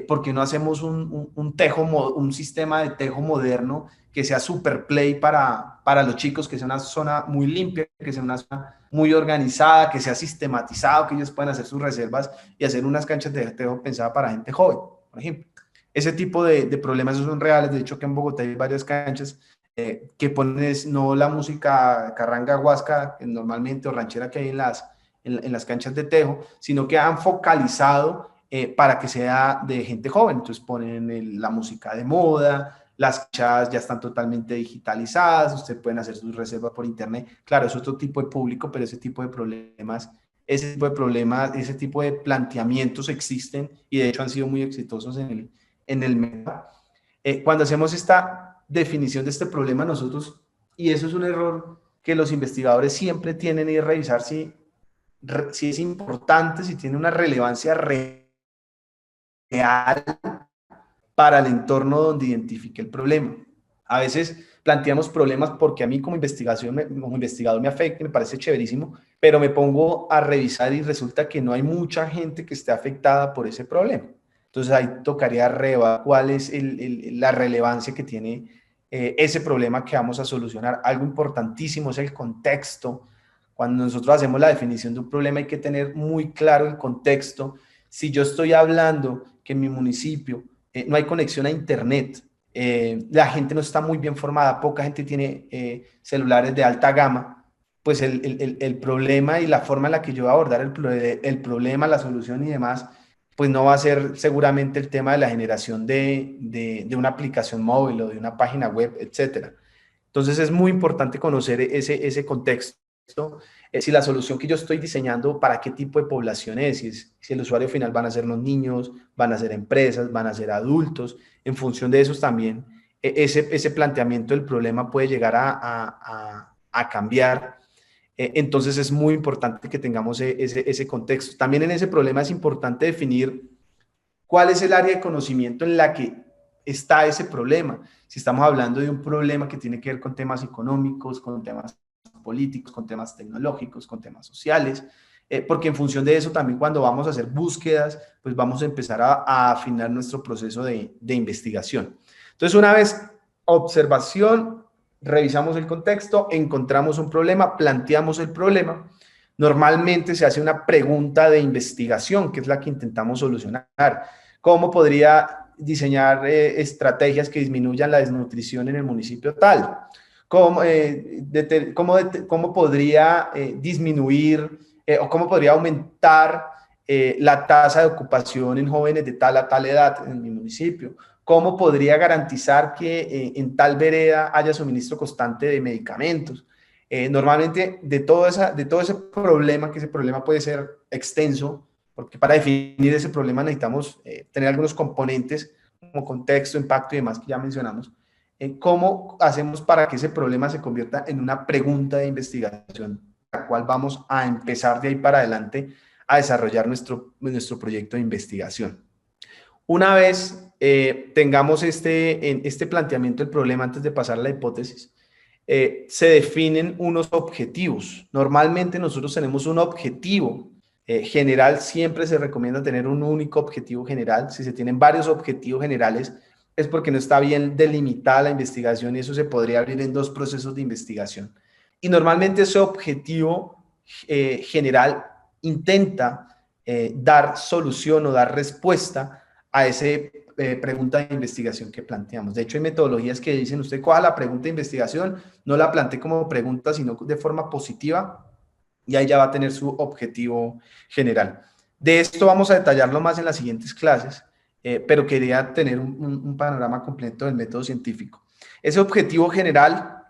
¿Por qué no hacemos un sistema de tejo moderno que sea super play para los chicos, que sea una zona muy limpia, que sea una zona muy organizada, que sea sistematizado, que ellos puedan hacer sus reservas y hacer unas canchas de tejo pensadas para gente joven, por ejemplo? Ese tipo de problemas son reales. De hecho, que en Bogotá hay varias canchas que ponen no la música carranga huasca normalmente o ranchera que hay en las canchas de tejo, sino que han focalizado para que sea de gente joven. Entonces ponen la música de moda, las canchas ya están totalmente digitalizadas, ustedes pueden hacer sus reservas por internet. Claro, es otro tipo de público, pero ese tipo de problemas, ese tipo de planteamientos existen y de hecho han sido muy exitosos en el mercado. Cuando hacemos esta definición de este problema nosotros, y eso es un error que los investigadores siempre tienen, y revisar si es importante, si tiene una relevancia real ideal para el entorno donde identifique el problema. A veces planteamos problemas porque a mí como investigador me afecta, me parece chéverísimo, pero me pongo a revisar y resulta que no hay mucha gente que esté afectada por ese problema. Entonces ahí tocaría reevaluar cuál es la relevancia que tiene ese problema que vamos a solucionar. Algo importantísimo es el contexto. Cuando nosotros hacemos la definición de un problema hay que tener muy claro el contexto. Si yo estoy hablando que en mi municipio no hay conexión a internet, la gente no está muy bien formada, poca gente tiene celulares de alta gama, pues el problema y la forma en la que yo voy a abordar el problema, la solución y demás, pues no va a ser seguramente el tema de la generación de una aplicación móvil o de una página web, etcétera. Entonces es muy importante conocer ese contexto. Si la solución que yo estoy diseñando, para qué tipo de población es, si el usuario final van a ser los niños, van a ser empresas, van a ser adultos, en función de esos también, ese planteamiento del problema puede llegar a cambiar. Entonces es muy importante que tengamos ese contexto. También en ese problema es importante definir cuál es el área de conocimiento en la que está ese problema. Si estamos hablando de un problema que tiene que ver con temas económicos, con temas políticos, con temas tecnológicos, con temas sociales, porque en función de eso también cuando vamos a hacer búsquedas, pues vamos a empezar a afinar nuestro proceso de investigación. Entonces, una vez observación, revisamos el contexto, encontramos un problema, planteamos el problema. Normalmente se hace una pregunta de investigación, que es la que intentamos solucionar. ¿Cómo podría diseñar estrategias que disminuyan la desnutrición en el municipio tal? ¿Cómo podría disminuir o cómo podría aumentar la tasa de ocupación en jóvenes de tal a tal edad en mi municipio? ¿Cómo podría garantizar que en tal vereda haya suministro constante de medicamentos? Normalmente de todo ese problema, que ese problema puede ser extenso, porque para definir ese problema necesitamos tener algunos componentes como contexto, impacto y demás que ya mencionamos. ¿Cómo hacemos para que ese problema se convierta en una pregunta de investigación, la cual vamos a empezar de ahí para adelante a desarrollar nuestro proyecto de investigación? Una vez tengamos este planteamiento del problema antes de pasar a la hipótesis, se definen unos objetivos. Normalmente nosotros tenemos un objetivo general, siempre se recomienda tener un único objetivo general. Si se tienen varios objetivos generales, es porque no está bien delimitada la investigación y eso se podría abrir en dos procesos de investigación. Y normalmente ese objetivo general intenta dar solución o dar respuesta a esa pregunta de investigación que planteamos. De hecho, hay metodologías que dicen, usted coja la pregunta de investigación, no la plantee como pregunta, sino de forma positiva, y ahí ya va a tener su objetivo general. De esto vamos a detallarlo más en las siguientes clases, pero quería tener un panorama completo del método científico. Ese objetivo general,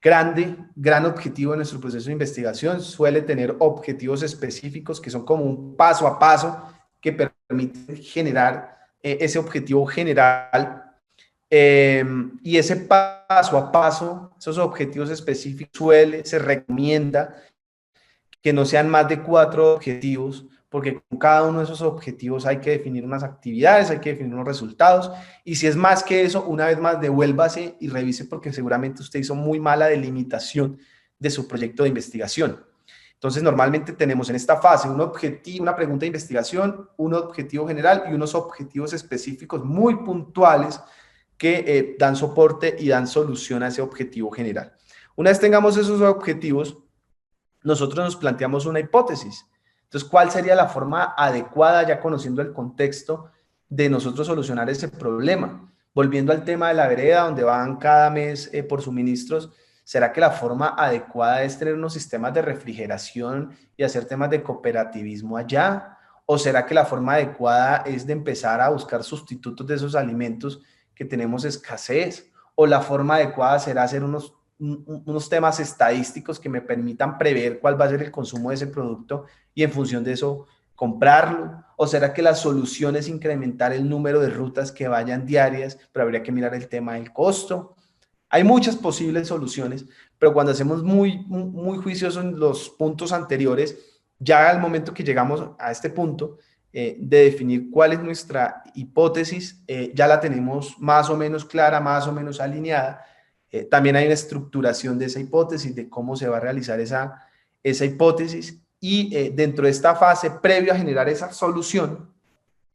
gran objetivo de nuestro proceso de investigación, suele tener objetivos específicos que son como un paso a paso que permiten generar ese objetivo general. Y ese paso a paso, esos objetivos específicos, se recomienda que no sean más de 4 objetivos, porque con cada uno de esos objetivos hay que definir unas actividades, hay que definir unos resultados, y si es más que eso, una vez más, devuélvase y revise porque seguramente usted hizo muy mala delimitación de su proyecto de investigación. Entonces, normalmente tenemos en esta fase un objetivo, una pregunta de investigación, un objetivo general y unos objetivos específicos muy puntuales que dan soporte y dan solución a ese objetivo general. Una vez tengamos esos objetivos, nosotros nos planteamos una hipótesis. Entonces, ¿cuál sería la forma adecuada, ya conociendo el contexto, de nosotros solucionar ese problema? Volviendo al tema de la vereda, donde van cada mes por suministros, ¿será que la forma adecuada es tener unos sistemas de refrigeración y hacer temas de cooperativismo allá? ¿O será que la forma adecuada es de empezar a buscar sustitutos de esos alimentos que tenemos escasez? ¿O la forma adecuada será hacer unos temas estadísticos que me permitan prever cuál va a ser el consumo de ese producto y en función de eso comprarlo? ¿O será que la solución es incrementar el número de rutas que vayan diarias, pero habría que mirar el tema del costo? Hay muchas posibles soluciones, pero cuando hacemos muy juiciosos en los puntos anteriores, ya al momento que llegamos a este punto, de definir cuál es nuestra hipótesis, ya la tenemos más o menos clara, más o menos alineada. También hay una estructuración de esa hipótesis, de cómo se va a realizar esa hipótesis, y dentro de esta fase, previo a generar esa solución,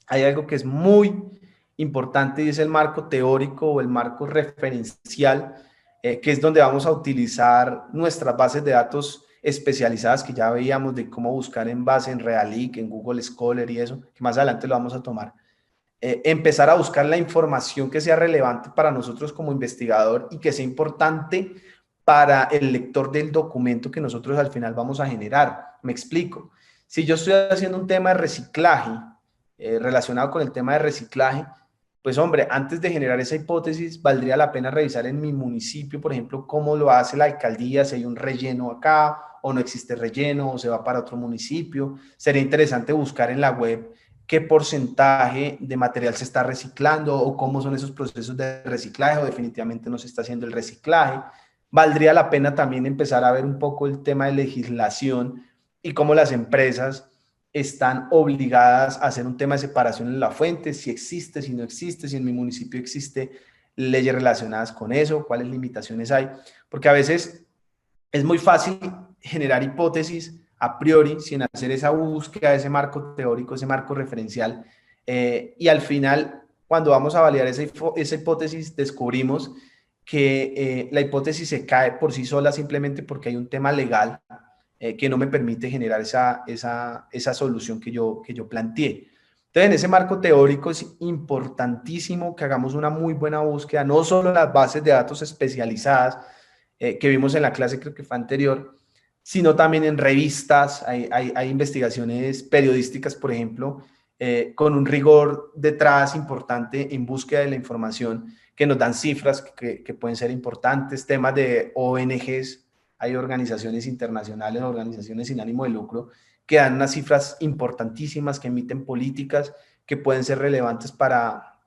hay algo que es muy importante y es el marco teórico o el marco referencial, que es donde vamos a utilizar nuestras bases de datos especializadas que ya veíamos de cómo buscar en base en Realic, en Google Scholar y eso, que más adelante lo vamos a tomar. Empezar a buscar la información que sea relevante para nosotros como investigador y que sea importante para el lector del documento que nosotros al final vamos a generar. Me explico. Si yo estoy haciendo un tema de reciclaje, relacionado con el tema de reciclaje, pues hombre, antes de generar esa hipótesis, valdría la pena revisar en mi municipio, por ejemplo, cómo lo hace la alcaldía, si hay un relleno acá o no existe relleno o se va para otro municipio. Sería interesante buscar en la web qué porcentaje de material se está reciclando o cómo son esos procesos de reciclaje o definitivamente no se está haciendo el reciclaje. Valdría la pena también empezar a ver un poco el tema de legislación y cómo las empresas están obligadas a hacer un tema de separación en la fuente, si existe, si no existe, si en mi municipio existe leyes relacionadas con eso, cuáles limitaciones hay, porque a veces es muy fácil generar hipótesis a priori sin hacer esa búsqueda, ese marco teórico, ese marco referencial, y al final, cuando vamos a validar esa hipótesis, descubrimos que la hipótesis se cae por sí sola simplemente porque hay un tema legal que no me permite generar esa solución que yo planteé. Entonces, en ese marco teórico es importantísimo que hagamos una muy buena búsqueda, no solo en las bases de datos especializadas que vimos en la clase, creo que fue anterior, sino también en revistas, hay investigaciones periodísticas, por ejemplo, con un rigor detrás importante en búsqueda de la información, que nos dan cifras que pueden ser importantes, temas de ONGs, hay organizaciones internacionales, organizaciones sin ánimo de lucro, que dan unas cifras importantísimas, que emiten políticas que pueden ser relevantes para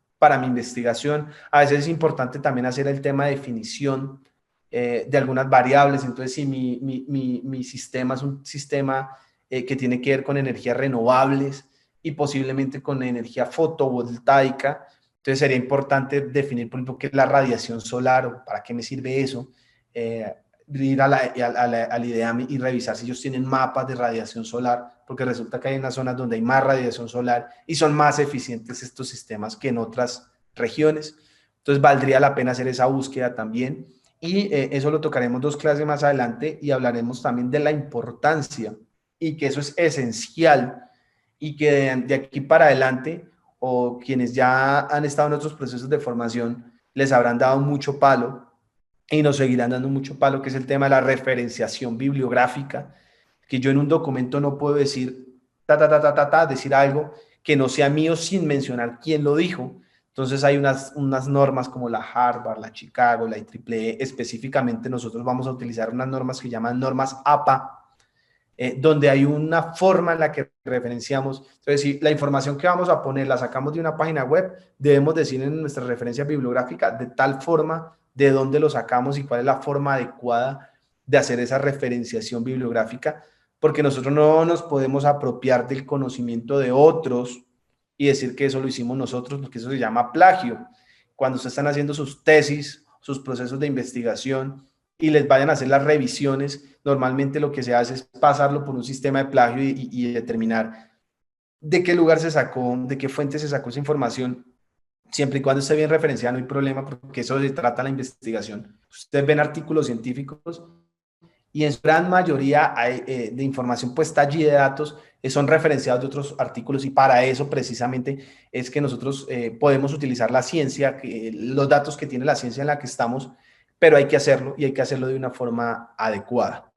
mi investigación. A veces es importante también hacer el tema de definición de algunas variables. Entonces, si mi sistema es un sistema que tiene que ver con energías renovables y posiblemente con energía fotovoltaica, entonces sería importante definir, por ejemplo, qué es la radiación solar o para qué me sirve eso. Ir al IDEAM y revisar si ellos tienen mapas de radiación solar, porque resulta que hay unas zonas donde hay más radiación solar y son más eficientes estos sistemas que en otras regiones. Entonces valdría la pena hacer esa búsqueda también, y eso lo tocaremos 2 clases más adelante y hablaremos también de la importancia y que eso es esencial y que de aquí para adelante, o quienes ya han estado en otros procesos de formación les habrán dado mucho palo y nos seguirán dando mucho palo, que es el tema de la referenciación bibliográfica, que yo en un documento no puedo decir decir algo que no sea mío sin mencionar quién lo dijo. Entonces hay unas normas como la Harvard, la Chicago, la IEEE, específicamente nosotros vamos a utilizar unas normas que llaman normas APA, donde hay una forma en la que referenciamos. Entonces, si la información que vamos a poner la sacamos de una página web, debemos decir en nuestra referencia bibliográfica de tal forma de dónde lo sacamos y cuál es la forma adecuada de hacer esa referenciación bibliográfica, porque nosotros no nos podemos apropiar del conocimiento de otros y decir que eso lo hicimos nosotros, porque eso se llama plagio. Cuando ustedes están haciendo sus tesis, sus procesos de investigación y les vayan a hacer las revisiones, normalmente lo que se hace es pasarlo por un sistema de plagio y determinar de qué lugar se sacó, de qué fuente se sacó esa información. Siempre y cuando esté bien referenciada, no hay problema, porque eso se trata la investigación. Ustedes ven artículos científicos y en su gran mayoría de información puesta allí de datos son referenciados de otros artículos, y para eso precisamente es que nosotros podemos utilizar la ciencia, los datos que tiene la ciencia en la que estamos, pero hay que hacerlo y hay que hacerlo de una forma adecuada.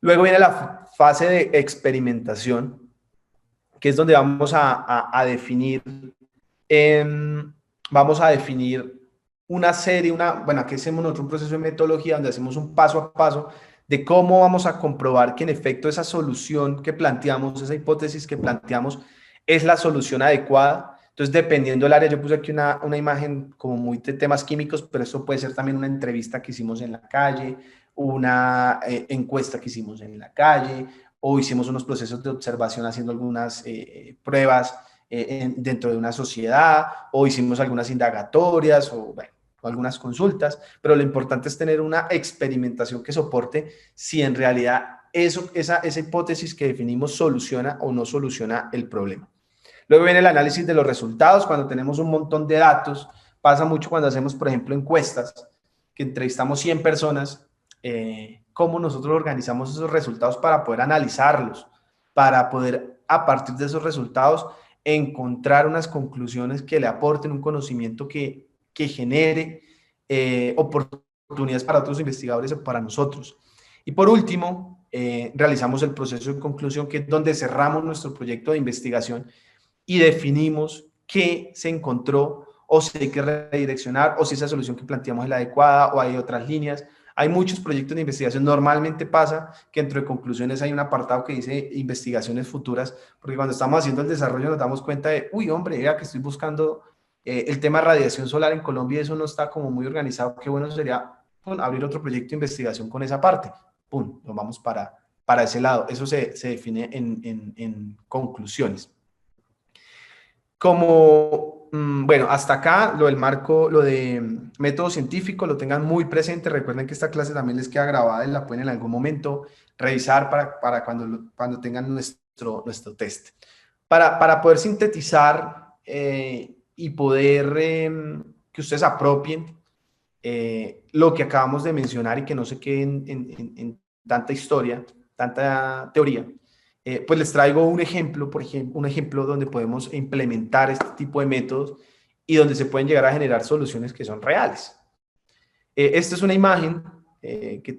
Luego viene la fase de experimentación, que es donde vamos a definir una serie, bueno, aquí hacemos nosotros un proceso de metodología donde hacemos un paso a paso de cómo vamos a comprobar que en efecto esa solución que planteamos, esa hipótesis que planteamos, es la solución adecuada. Entonces, dependiendo del área, yo puse aquí una imagen como muy de temas químicos, pero eso puede ser también una entrevista que hicimos en la calle, una encuesta que hicimos en la calle, o hicimos unos procesos de observación haciendo algunas pruebas dentro de una sociedad, o hicimos algunas indagatorias, o bueno, algunas consultas, pero lo importante es tener una experimentación que soporte si en realidad esa hipótesis que definimos soluciona o no soluciona el problema. Luego viene el análisis de los resultados, cuando tenemos un montón de datos. Pasa mucho cuando hacemos, por ejemplo, encuestas, que entrevistamos 100 personas, cómo nosotros organizamos esos resultados para poder analizarlos, para poder, a partir de esos resultados, encontrar unas conclusiones que le aporten un conocimiento que genere oportunidades para otros investigadores o para nosotros. Y por último, realizamos el proceso de conclusión, que es donde cerramos nuestro proyecto de investigación y definimos qué se encontró, o si hay que redireccionar, o si esa solución que planteamos es la adecuada, o hay otras líneas. Hay muchos proyectos de investigación. Normalmente pasa que dentro de conclusiones hay un apartado que dice investigaciones futuras, porque cuando estamos haciendo el desarrollo nos damos cuenta de, uy, hombre, vea que estoy buscando el tema de radiación solar en Colombia, y eso no está como muy organizado. Qué bueno sería abrir otro proyecto de investigación con esa parte. Pum, nos vamos para ese lado. Eso se define en conclusiones. Como, bueno, hasta acá lo del marco, lo de método científico, lo tengan muy presente. Recuerden que esta clase también les queda grabada y la pueden en algún momento revisar para cuando tengan nuestro test. Para poder sintetizar y poder que ustedes apropien lo que acabamos de mencionar y que no se quede en tanta historia, tanta teoría, pues les traigo un ejemplo, por ejemplo, un ejemplo donde podemos implementar este tipo de métodos y donde se pueden llegar a generar soluciones que son reales. Esta es una imagen que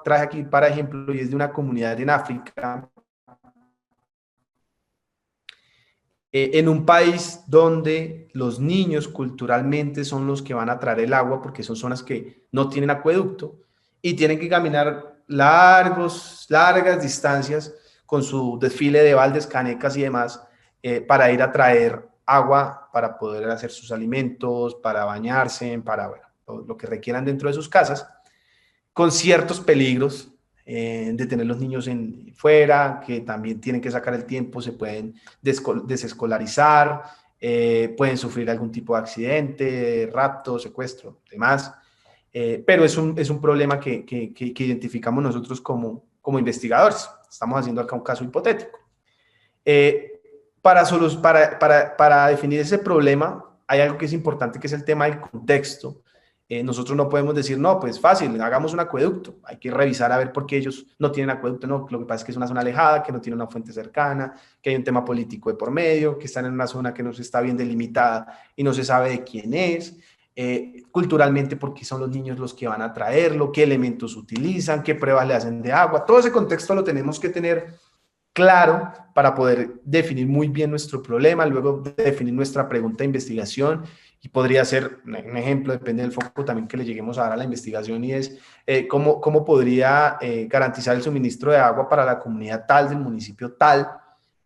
traje aquí para ejemplo, y es de una comunidad en África, en un país donde los niños culturalmente son los que van a traer el agua, porque son zonas que no tienen acueducto y tienen que caminar largas distancias con su desfile de baldes, canecas y demás para ir a traer agua, para poder hacer sus alimentos, para bañarse, para bueno, lo que requieran dentro de sus casas, con ciertos peligros de tener los niños fuera, que también tienen que sacar el tiempo, se pueden desescolarizar, pueden sufrir algún tipo de accidente, rapto, secuestro, demás. Pero es un problema que identificamos nosotros como investigadores. Estamos haciendo acá un caso hipotético. Para definir ese problema, hay algo que es importante, que es el tema del contexto. Nosotros no podemos decir, no, pues fácil, hagamos un acueducto. Hay que revisar a ver por qué ellos no tienen acueducto. No, lo que pasa es que es una zona alejada, que no tiene una fuente cercana, que hay un tema político de por medio, que están en una zona que no se está bien delimitada y no se sabe de quién es. Culturalmente, porque son los niños los que van a traerlo, qué elementos utilizan, qué pruebas le hacen de agua. Todo ese contexto lo tenemos que tener claro para poder definir muy bien nuestro problema, luego definir nuestra pregunta de investigación, y podría ser un ejemplo, depende del foco también que le lleguemos a dar a la investigación, y es cómo podría garantizar el suministro de agua para la comunidad tal, del municipio tal,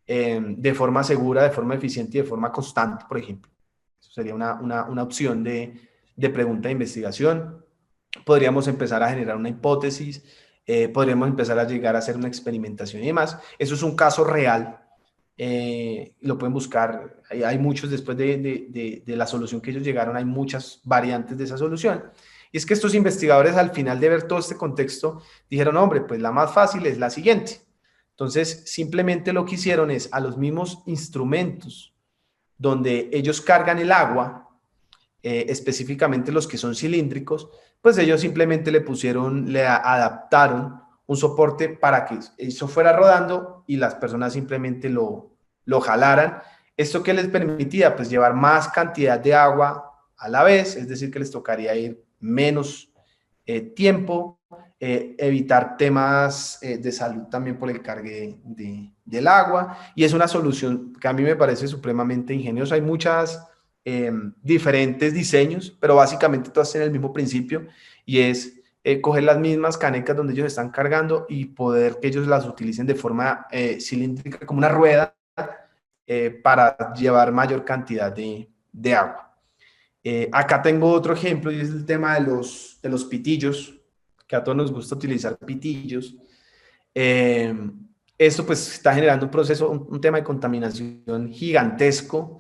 de forma segura, de forma eficiente y de forma constante, por ejemplo. Eso sería una opción de pregunta de investigación. Podríamos empezar a generar una hipótesis, podríamos empezar a llegar a hacer una experimentación y demás. Eso es un caso real, lo pueden buscar, hay muchos después de la solución que ellos llegaron, hay muchas variantes de esa solución. Y es que estos investigadores, al final de ver todo este contexto, dijeron, hombre, pues la más fácil es la siguiente. Entonces, simplemente lo que hicieron es, a los mismos instrumentos donde ellos cargan el agua, específicamente los que son cilíndricos, pues ellos simplemente le adaptaron un soporte para que eso fuera rodando y las personas simplemente lo jalaran. ¿Esto qué les permitía? Pues llevar más cantidad de agua a la vez, es decir, que les tocaría ir menos tiempo, evitar temas de salud también por el cargue del agua, y es una solución que a mí me parece supremamente ingeniosa. Hay muchas diferentes diseños, pero básicamente todas tienen el mismo principio, y es coger las mismas canecas donde ellos están cargando y poder que ellos las utilicen de forma cilíndrica, como una rueda, para llevar mayor cantidad de agua. Acá tengo otro ejemplo, y es el tema de los pitillos, que a todos nos gusta utilizar pitillos. Esto pues está generando un proceso, un tema de contaminación gigantesco.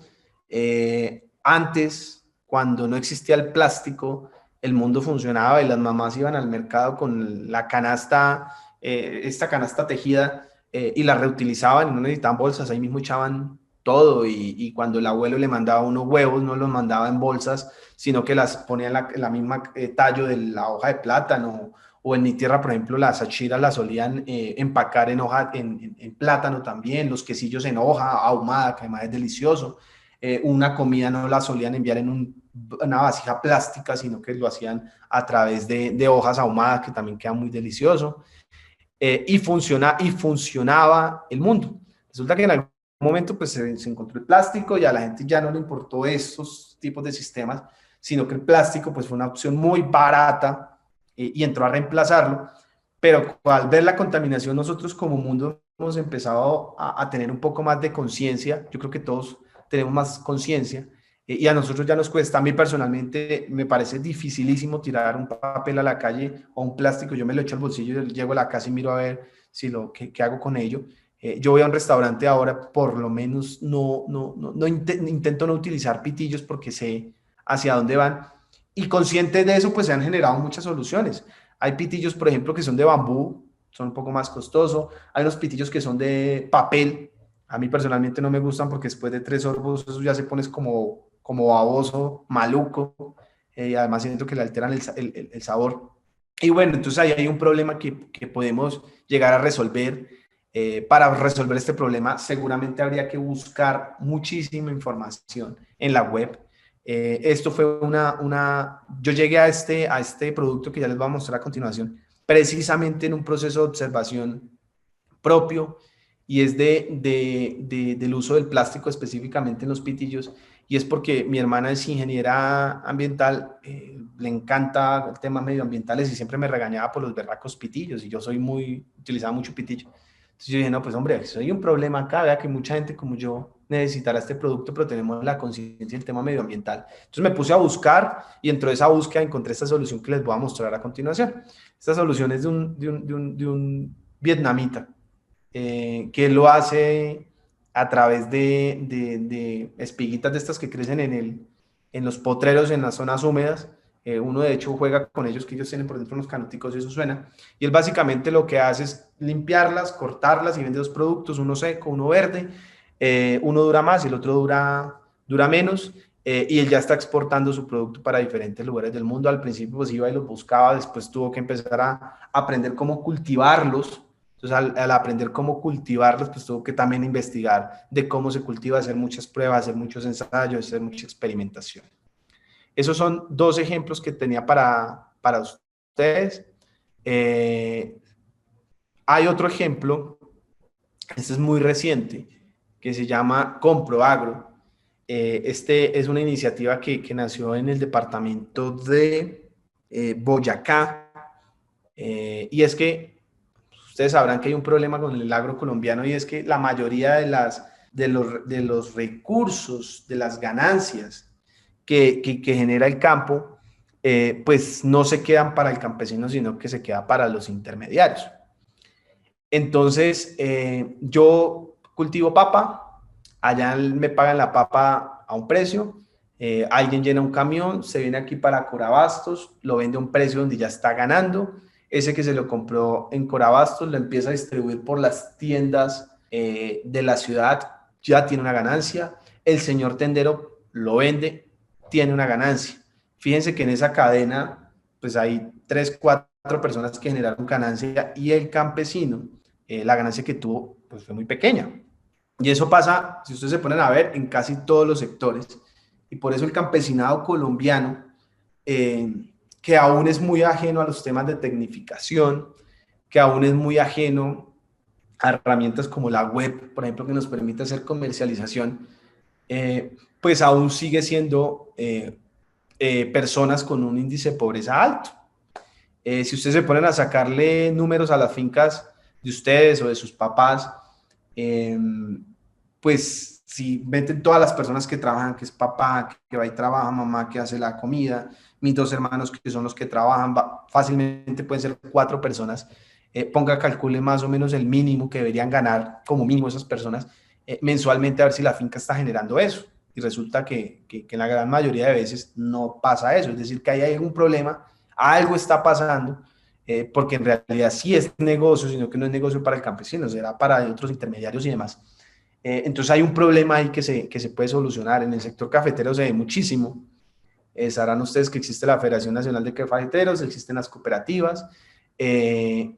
Antes, cuando no existía el plástico, el mundo funcionaba y las mamás iban al mercado con la canasta, esta canasta tejida, y la reutilizaban y no necesitaban bolsas, ahí mismo echaban todo y cuando el abuelo le mandaba unos huevos, no los mandaba en bolsas, sino que las ponía en la misma tallo de la hoja de plátano o en mi tierra, por ejemplo, las achiras las solían empacar en hoja, en plátano también, los quesillos en hoja ahumada, que además es delicioso. Una comida no la solían enviar en una vasija plástica, sino que lo hacían a través de hojas ahumadas, que también queda muy delicioso. Y funcionaba el mundo. Resulta que en algún momento pues, se encontró el plástico y a la gente ya no le importó estos tipos de sistemas, sino que el plástico pues, fue una opción muy barata y entró a reemplazarlo, pero al ver la contaminación nosotros como mundo hemos empezado a tener un poco más de conciencia, yo creo que todos tenemos más conciencia, y a nosotros ya nos cuesta, a mí personalmente me parece dificilísimo tirar un papel a la calle o un plástico, yo me lo echo al bolsillo, y llego a la casa y miro a ver si qué hago con ello. Yo voy a un restaurante ahora, por lo menos intento no utilizar pitillos porque sé hacia dónde van, y conscientes de eso, pues se han generado muchas soluciones. Hay pitillos, por ejemplo, que son de bambú, son un poco más costosos. Hay unos pitillos que son de papel. A mí personalmente no me gustan porque después de 3 sorbos eso ya se pone como baboso, maluco. Y además siento que le alteran el sabor. Y bueno, entonces ahí hay un problema que podemos llegar a resolver. Para resolver este problema seguramente habría que buscar muchísima información en la web. Esto fue yo llegué a este producto que ya les voy a mostrar a continuación, precisamente en un proceso de observación propio, y es del uso del plástico específicamente en los pitillos, y es porque mi hermana es ingeniera ambiental, le encanta el tema medioambientales y siempre me regañaba por los berracos pitillos, y yo utilizaba mucho pitillo. Entonces yo dije, no, pues hombre, hay un problema acá, vea que mucha gente como yo necesitará este producto, pero tenemos la conciencia del tema medioambiental. Entonces me puse a buscar y dentro de esa búsqueda encontré esta solución que les voy a mostrar a continuación. Esta solución es de un vietnamita que lo hace a través de espiguitas de estas que crecen en los potreros, en las zonas húmedas. Uno de hecho juega con ellos, que ellos tienen por dentro unos canuticos y eso suena. Y él básicamente lo que hace es limpiarlas, cortarlas y vende dos productos, uno seco, uno verde. Uno dura más y el otro dura menos. Y él ya está exportando su producto para diferentes lugares del mundo. Al principio pues iba y los buscaba, después tuvo que empezar a aprender cómo cultivarlos. Entonces, al aprender cómo cultivarlos, pues tuvo que también investigar de cómo se cultiva, hacer muchas pruebas, hacer muchos ensayos, hacer mucha experimentación. Esos son dos ejemplos que tenía para ustedes. Hay otro ejemplo, este es muy reciente, que se llama ComproAgro. Este es una iniciativa que nació en el departamento de Boyacá, y es que ustedes sabrán que hay un problema con el agro colombiano, y es que la mayoría de los recursos, de las ganancias que genera el campo, pues no se quedan para el campesino, sino que se queda para los intermediarios. Entonces, yo cultivo papa, allá me pagan la papa a un precio, alguien llena un camión, se viene aquí para Corabastos, lo vende a un precio donde ya está ganando. Ese que se lo compró en Corabastos lo empieza a distribuir por las tiendas de la ciudad, ya tiene una ganancia. El señor tendero lo vende, tiene una ganancia. Fíjense que en esa cadena pues hay 3, 4 personas que generaron ganancia, y el campesino, la ganancia que tuvo pues fue muy pequeña. Y eso pasa, si ustedes se ponen a ver, en casi todos los sectores. Y por eso el campesinado colombiano, que aún es muy ajeno a los temas de tecnificación, que aún es muy ajeno a herramientas como la web, por ejemplo, que nos permite hacer comercialización, pues aún sigue siendo personas con un índice de pobreza alto. Si ustedes se ponen a sacarle números a las fincas de ustedes o de sus papás, pues si meten todas las personas que trabajan, que es papá, que va y trabaja, mamá que hace la comida, mis 2 hermanos que son los que trabajan, fácilmente pueden ser 4 personas. calcule más o menos el mínimo que deberían ganar como mínimo esas personas mensualmente, a ver si la finca está generando eso. Y resulta que en la gran mayoría de veces no pasa eso, es decir, que ahí hay algún problema, algo está pasando, porque en realidad sí es negocio, sino que no es negocio para el campesino, será para otros intermediarios y demás. Entonces hay un problema ahí que se puede solucionar. En el sector cafetero se ve muchísimo. Sabrán ustedes que existe la Federación Nacional de Cafeteros, existen las cooperativas,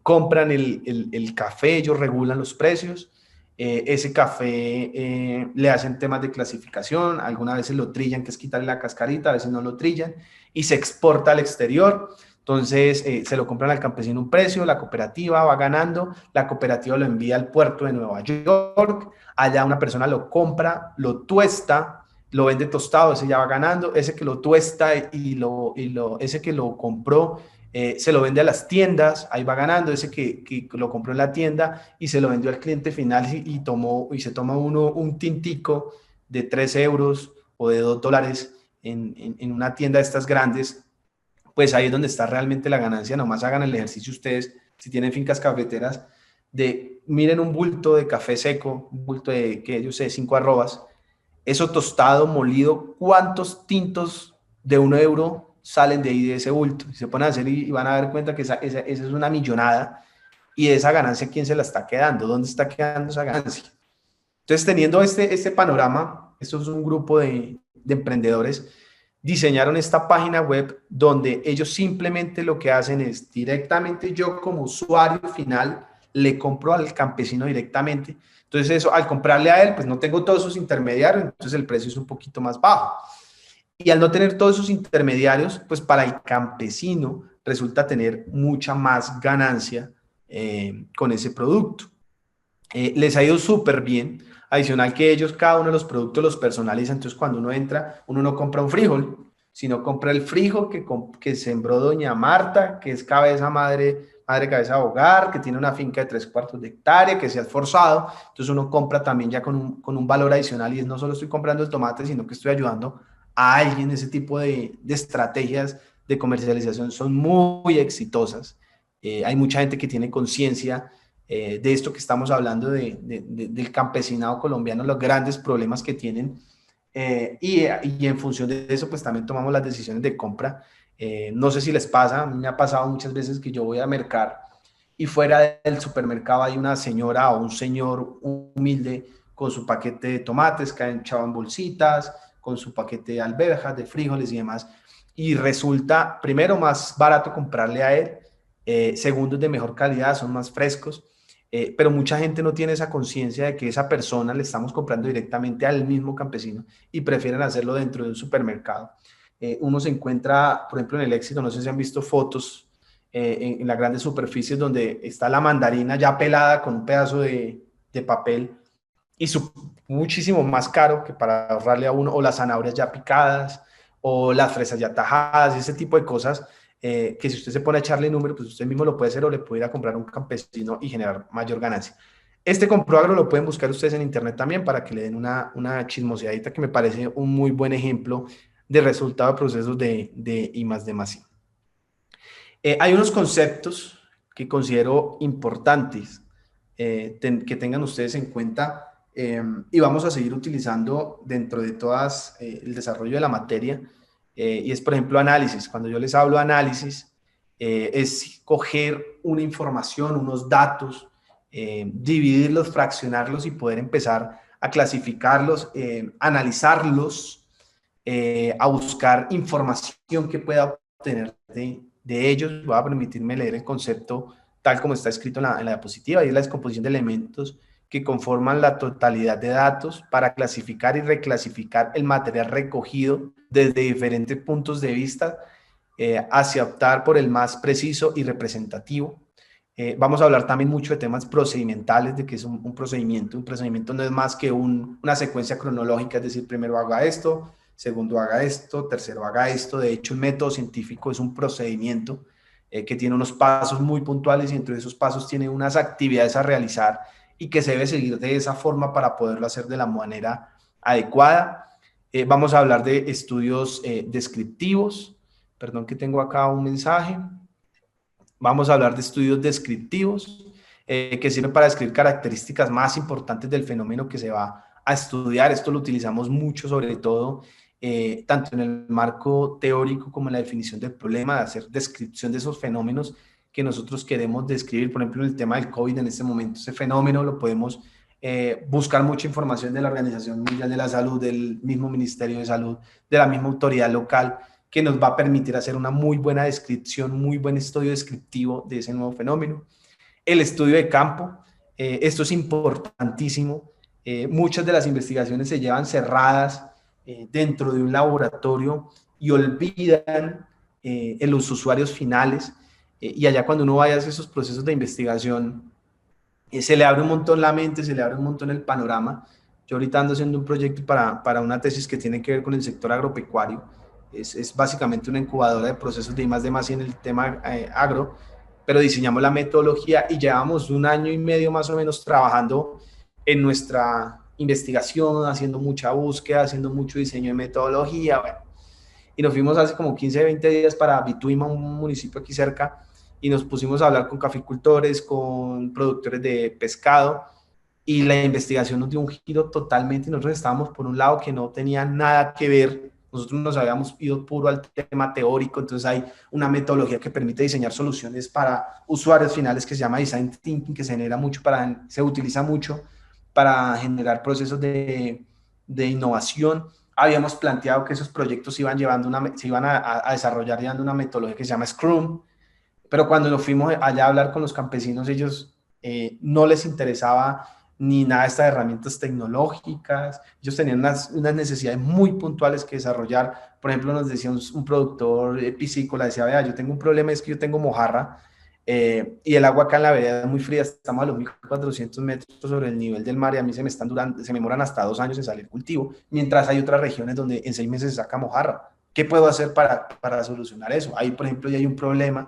compran el café, ellos regulan los precios, ese café le hacen temas de clasificación, algunas veces lo trillan, que es quitarle la cascarita, a veces no lo trillan, y se exporta al exterior. Entonces se lo compran al campesino un precio, la cooperativa va ganando, la cooperativa lo envía al puerto de Nueva York, allá una persona lo compra, lo tuesta, lo vende tostado, ese ya va ganando, ese que lo tuesta ese que lo compró, se lo vende a las tiendas, ahí va ganando, ese que lo compró en la tienda y se lo vendió al cliente final y se toma uno un tintico de 3 euros o de $2 en una tienda de estas grandes, pues ahí es donde está realmente la ganancia. Nomás hagan el ejercicio ustedes, si tienen fincas cafeteras, de miren un bulto de café seco, un bulto de, que yo sé, 5 arrobas, eso tostado, molido, ¿cuántos tintos de 1 euro salen de ahí de ese bulto? Y se ponen a hacer y van a dar cuenta que esa es una millonada. Y esa ganancia, ¿quién se la está quedando? ¿Dónde está quedando esa ganancia? Entonces, teniendo este panorama, esto es un grupo de emprendedores, diseñaron esta página web donde ellos simplemente lo que hacen es directamente yo como usuario final le compro al campesino directamente. Entonces eso, al comprarle a él, pues no tengo todos esos intermediarios, entonces el precio es un poquito más bajo. Y al no tener todos esos intermediarios, pues para el campesino resulta tener mucha más ganancia con ese producto. Les ha ido súper bien. Adicional que ellos, cada uno de los productos los personalizan. Entonces, cuando uno entra, uno no compra un frijol, sino compra el frijol que sembró doña Marta, que es cabeza madre cabeza de hogar, que tiene una finca de 3/4 de hectárea, que se ha esforzado. Entonces, uno compra también ya con un valor adicional y es no solo estoy comprando el tomate, sino que estoy ayudando a alguien. Ese tipo de estrategias de comercialización son muy exitosas. Hay mucha gente que tiene conciencia de esto que estamos hablando del campesinado colombiano, los grandes problemas que tienen, y en función de eso pues también tomamos las decisiones de compra. No sé si les pasa, a mí me ha pasado muchas veces que yo voy a mercar y fuera del supermercado hay una señora o un señor humilde con su paquete de tomates que ha echado en bolsitas, con su paquete de alberjas, de frijoles y demás, y resulta primero más barato comprarle a él, segundo es de mejor calidad, son más frescos. Pero mucha gente no tiene esa conciencia de que esa persona le estamos comprando directamente al mismo campesino y prefieren hacerlo dentro de un supermercado. Uno se encuentra, por ejemplo, en el Éxito, no sé si han visto fotos en las grandes superficies donde está la mandarina ya pelada con un pedazo de papel y muchísimo más caro que para ahorrarle a uno, o las zanahorias ya picadas, o las fresas ya tajadas, ese tipo de cosas, que si usted se pone a echarle número, pues usted mismo lo puede hacer o le puede ir a comprar a un campesino y generar mayor ganancia. Este Comproagro lo pueden buscar ustedes en internet también para que le den una chismoseadita, que me parece un muy buen ejemplo de resultado de procesos de I+D+I. Hay unos conceptos que considero importantes que tengan ustedes en cuenta, y vamos a seguir utilizando dentro de todas el desarrollo de la materia, y es, por ejemplo, análisis. Cuando yo les hablo de análisis, es coger una información, unos datos, dividirlos, fraccionarlos y poder empezar a clasificarlos, analizarlos, a buscar información que pueda obtener de ellos. Voy a permitirme leer el concepto tal como está escrito en la diapositiva, y es la descomposición de elementos que conforman la totalidad de datos para clasificar y reclasificar el material recogido desde diferentes puntos de vista, hacia optar por el más preciso y representativo. Vamos a hablar también mucho de temas procedimentales, de que es un procedimiento. Un procedimiento no es más que una secuencia cronológica, es decir, primero haga esto, segundo haga esto, tercero haga esto. De hecho, el método científico es un procedimiento que tiene unos pasos muy puntuales, y entre esos pasos tiene unas actividades a realizar y que se debe seguir de esa forma para poderlo hacer de la manera adecuada. Vamos a hablar de estudios descriptivos. Perdón que tengo acá un mensaje. Vamos a hablar de estudios descriptivos, que sirven para describir características más importantes del fenómeno que se va a estudiar. Esto lo utilizamos mucho, sobre todo, tanto en el marco teórico como en la definición del problema, de hacer descripción de esos fenómenos que nosotros queremos describir. Por ejemplo, en el tema del COVID en este momento, ese fenómeno lo podemos buscar mucha información de la Organización Mundial de la Salud, del mismo Ministerio de Salud, de la misma autoridad local, que nos va a permitir hacer una muy buena descripción, muy buen estudio descriptivo de ese nuevo fenómeno. El estudio de campo, esto es importantísimo. Muchas de las investigaciones se llevan cerradas dentro de un laboratorio y olvidan en los usuarios finales, y allá cuando uno vaya a hacer esos procesos de investigación, se le abre un montón la mente, se le abre un montón el panorama. Yo ahorita ando haciendo un proyecto para una tesis que tiene que ver con el sector agropecuario. Es básicamente una incubadora de procesos de I+D+I en el tema agro, pero diseñamos la metodología y llevamos 1 año y medio más o menos trabajando en nuestra investigación, haciendo mucha búsqueda, haciendo mucho diseño de metodología, bueno. Y nos fuimos hace como 15, 20 días para Bituima, un municipio aquí cerca, y nos pusimos a hablar con caficultores, con productores de pescado, y la investigación nos dio un giro totalmente, y nosotros estábamos por un lado que no tenía nada que ver. Nosotros nos habíamos ido puro al tema teórico, entonces hay una metodología que permite diseñar soluciones para usuarios finales que se llama Design Thinking, que se utiliza mucho para generar procesos de innovación. Habíamos planteado que esos proyectos se iban a desarrollar llevando una metodología que se llama Scrum, pero cuando nos fuimos allá a hablar con los campesinos, ellos no les interesaba ni nada de estas herramientas tecnológicas. Ellos tenían unas necesidades muy puntuales que desarrollar. Por ejemplo, nos decía un productor piscícola, decía, vea, yo tengo un problema, es que yo tengo mojarra, y el agua acá en la vereda es muy fría, estamos a los 1400 metros sobre el nivel del mar, y a mí se me demoran hasta 2 años en salir cultivo, mientras hay otras regiones donde en 6 meses se saca mojarra. ¿Qué puedo hacer para solucionar eso? Ahí, por ejemplo, ya hay un problema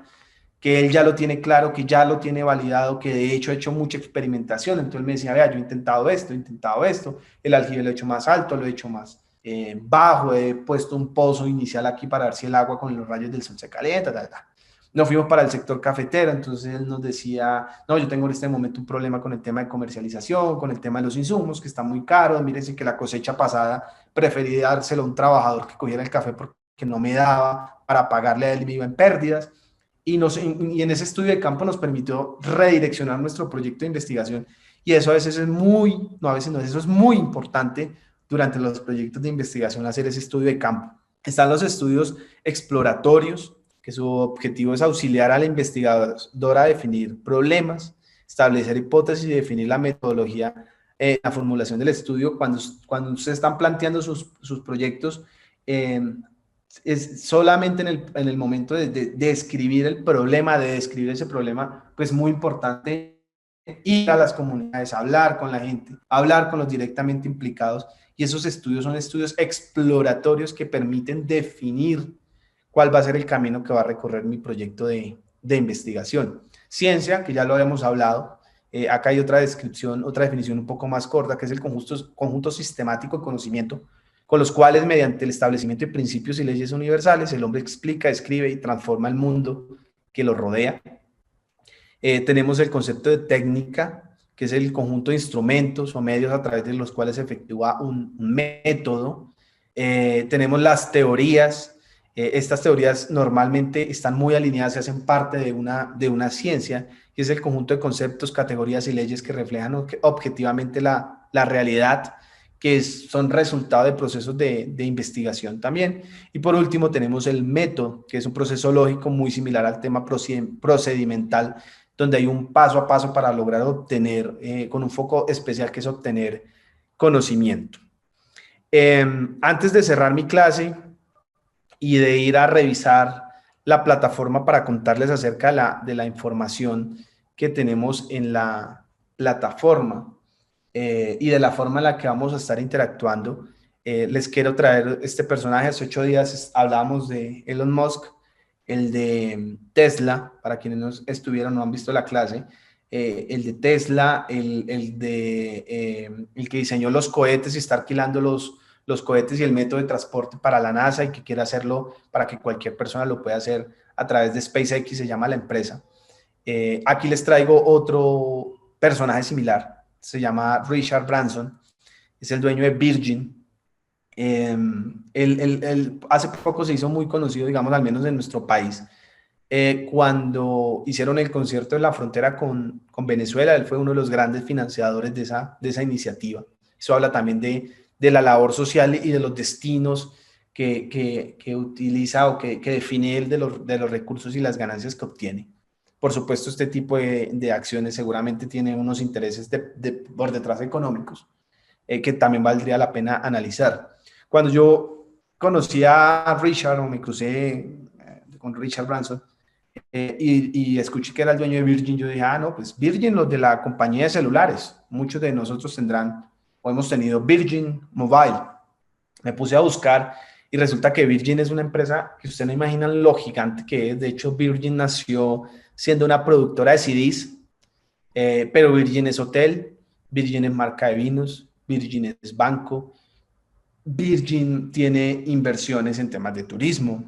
que él ya lo tiene claro, que ya lo tiene validado, que de hecho ha hecho mucha experimentación. Entonces me decía, vea, yo he intentado esto, el aljibe lo he hecho más alto, lo he hecho más bajo, he puesto un pozo inicial aquí para ver si el agua con los rayos del sol se calienta, tal, tal. Nos fuimos para el sector cafetero, entonces él nos decía, no, yo tengo en este momento un problema con el tema de comercialización, con el tema de los insumos, que está muy caro, mírense que la cosecha pasada preferí dárselo a un trabajador que cogiera el café porque no me daba para pagarle a él, me iba en pérdidas. Y en ese estudio de campo nos permitió redireccionar nuestro proyecto de investigación, y eso a veces es muy, no a veces no, eso es muy importante durante los proyectos de investigación, hacer ese estudio de campo. Están los estudios exploratorios, que su objetivo es auxiliar a la investigadora a definir problemas, establecer hipótesis y definir la metodología, la formulación del estudio. Cuando ustedes están planteando sus proyectos, es solamente en el momento de escribir el problema, de describir ese problema, pues muy importante ir a las comunidades, hablar con la gente, hablar con los directamente implicados, y esos estudios son estudios exploratorios que permiten definir cuál va a ser el camino que va a recorrer mi proyecto de investigación. Ciencia, que ya lo habíamos hablado, acá hay otra descripción, otra definición un poco más corta, que es el conjunto sistemático de conocimiento, con los cuales, mediante el establecimiento de principios y leyes universales, el hombre explica, escribe y transforma el mundo que lo rodea. Tenemos el concepto de técnica, que es el conjunto de instrumentos o medios a través de los cuales se efectúa un método. Tenemos las teorías. Estas teorías normalmente están muy alineadas, se hacen parte de una ciencia, que es el conjunto de conceptos, categorías y leyes que reflejan objetivamente la realidad, que son resultado de procesos de investigación también. Y por último tenemos el método, que es un proceso lógico muy similar al tema procedimental, donde hay un paso a paso para lograr obtener, con un foco especial, que es obtener conocimiento. Antes de cerrar mi clase y de ir a revisar la plataforma para contarles acerca de la información que tenemos en la plataforma, y de la forma en la que vamos a estar interactuando, les quiero traer este personaje. Hace 8 días hablábamos de Elon Musk, el de Tesla, para quienes no estuvieron, no han visto la clase, el de Tesla, el que diseñó los cohetes y está alquilando los cohetes y el método de transporte para la NASA, y que quiere hacerlo para que cualquier persona lo pueda hacer a través de SpaceX, se llama la empresa. Aquí les traigo otro personaje similar, se llama Richard Branson, es el dueño de Virgin. Él hace poco se hizo muy conocido, digamos, al menos en nuestro país, cuando hicieron el concierto en la frontera con Venezuela. Él fue uno de los grandes financiadores de esa iniciativa. Eso habla también de la labor social y de los destinos que utiliza o que define él de los recursos y las ganancias que obtiene. Por supuesto, este tipo de acciones seguramente tiene unos intereses por detrás económicos, que también valdría la pena analizar. Cuando yo conocí a Richard, o me crucé con Richard Branson, y escuché que era el dueño de Virgin, yo dije, no, pues Virgin, los de la compañía de celulares, muchos de nosotros tendrán o hemos tenido Virgin Mobile. Me puse a buscar y resulta que Virgin es una empresa que usted no imagina lo gigante que es. De hecho, Virgin nació siendo una productora de CDs, pero Virgin es hotel, Virgin es marca de vinos, Virgin es banco, Virgin tiene inversiones en temas de turismo,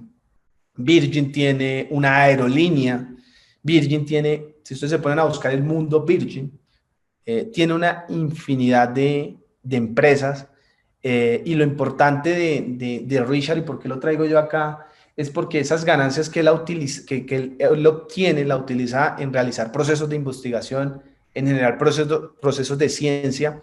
Virgin tiene una aerolínea, Virgin tiene, si ustedes se ponen a buscar el mundo Virgin, tiene una infinidad de empresas, y lo importante de Richard, y por qué lo traigo yo acá, es porque esas ganancias que que él obtiene, la utiliza en realizar procesos de investigación, en generar procesos de ciencia,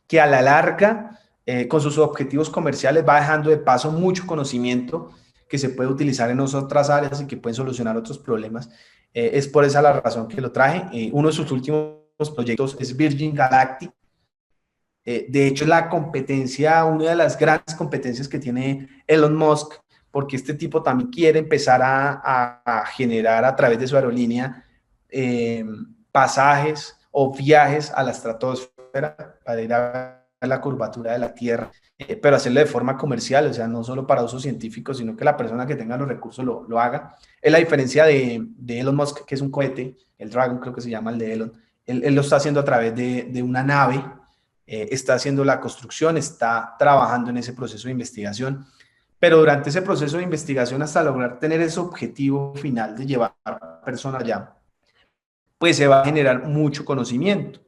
que a la larga, con sus objetivos comerciales, va dejando de paso mucho conocimiento que se puede utilizar en otras áreas y que pueden solucionar otros problemas. Es por esa la razón que lo traje. Uno de sus últimos proyectos es Virgin Galactic. De hecho, la competencia, una de las grandes competencias que tiene Elon Musk, porque este tipo también quiere empezar a generar a través de su aerolínea pasajes o viajes a la estratosfera para ir a la curvatura de la Tierra, pero hacerlo de forma comercial, o sea, no solo para uso científico, sino que la persona que tenga los recursos lo haga. Es la diferencia de Elon Musk, que es un cohete, el Dragon creo que se llama el de Elon. Él lo está haciendo a través de una nave, está haciendo la construcción, está trabajando en ese proceso de investigación, pero durante ese proceso de investigación hasta lograr tener ese objetivo final de llevar personas allá, pues se va a generar mucho conocimiento,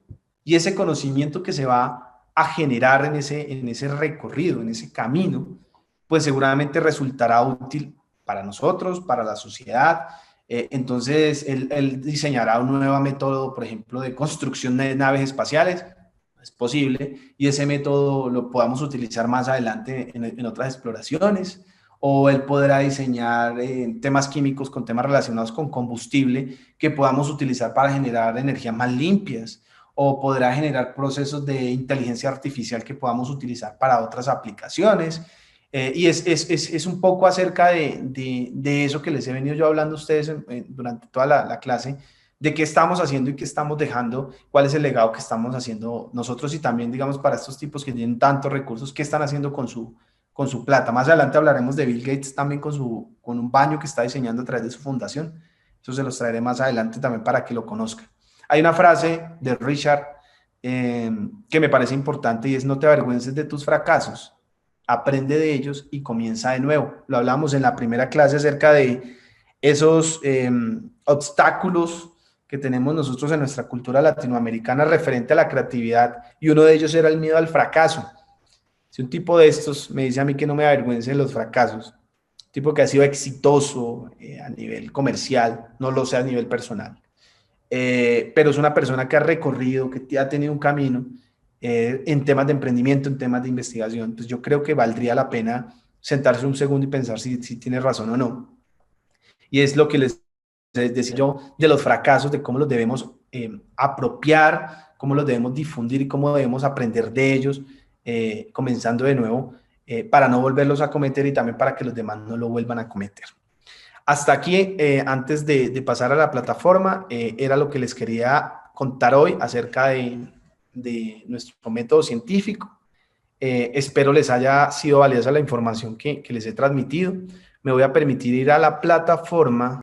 y ese conocimiento que se va a generar en ese recorrido, en ese camino, pues seguramente resultará útil para nosotros, para la sociedad. Entonces, él diseñará un nuevo método, por ejemplo, de construcción de naves espaciales, es posible, y ese método lo podamos utilizar más adelante en otras exploraciones, o él podrá diseñar temas químicos con temas relacionados con combustible que podamos utilizar para generar energías más limpias, o podrá generar procesos de inteligencia artificial que podamos utilizar para otras aplicaciones. Y es un poco acerca de eso que les he venido yo hablando a ustedes durante toda la clase, de qué estamos haciendo y qué estamos dejando, cuál es el legado que estamos haciendo nosotros, y también, digamos, para estos tipos que tienen tantos recursos, qué están haciendo con su plata. Más adelante hablaremos de Bill Gates también con un baño que está diseñando a través de su fundación. Eso se los traeré más adelante también para que lo conozcan. Hay una frase de Richard que me parece importante, y es: no te avergüences de tus fracasos, aprende de ellos y comienza de nuevo. Lo hablamos en la primera clase acerca de esos obstáculos que tenemos nosotros en nuestra cultura latinoamericana referente a la creatividad, y uno de ellos era el miedo al fracaso. Si un tipo de estos me dice a mí que no me avergüence de los fracasos, un tipo que ha sido exitoso a nivel comercial, no lo sé a nivel personal, pero es una persona que ha recorrido, que ha tenido un camino en temas de emprendimiento, en temas de investigación, pues yo creo que valdría la pena sentarse un segundo y pensar si tiene razón o no. Y es lo que les decía yo de los fracasos, de cómo los debemos apropiar, cómo los debemos difundir y cómo debemos aprender de ellos, comenzando de nuevo, para no volverlos a cometer y también para que los demás no lo vuelvan a cometer. Hasta aquí, antes de pasar a la plataforma, era lo que les quería contar hoy acerca de nuestro método científico. Espero les haya sido valiosa la información que les he transmitido. Me voy a permitir ir a la plataforma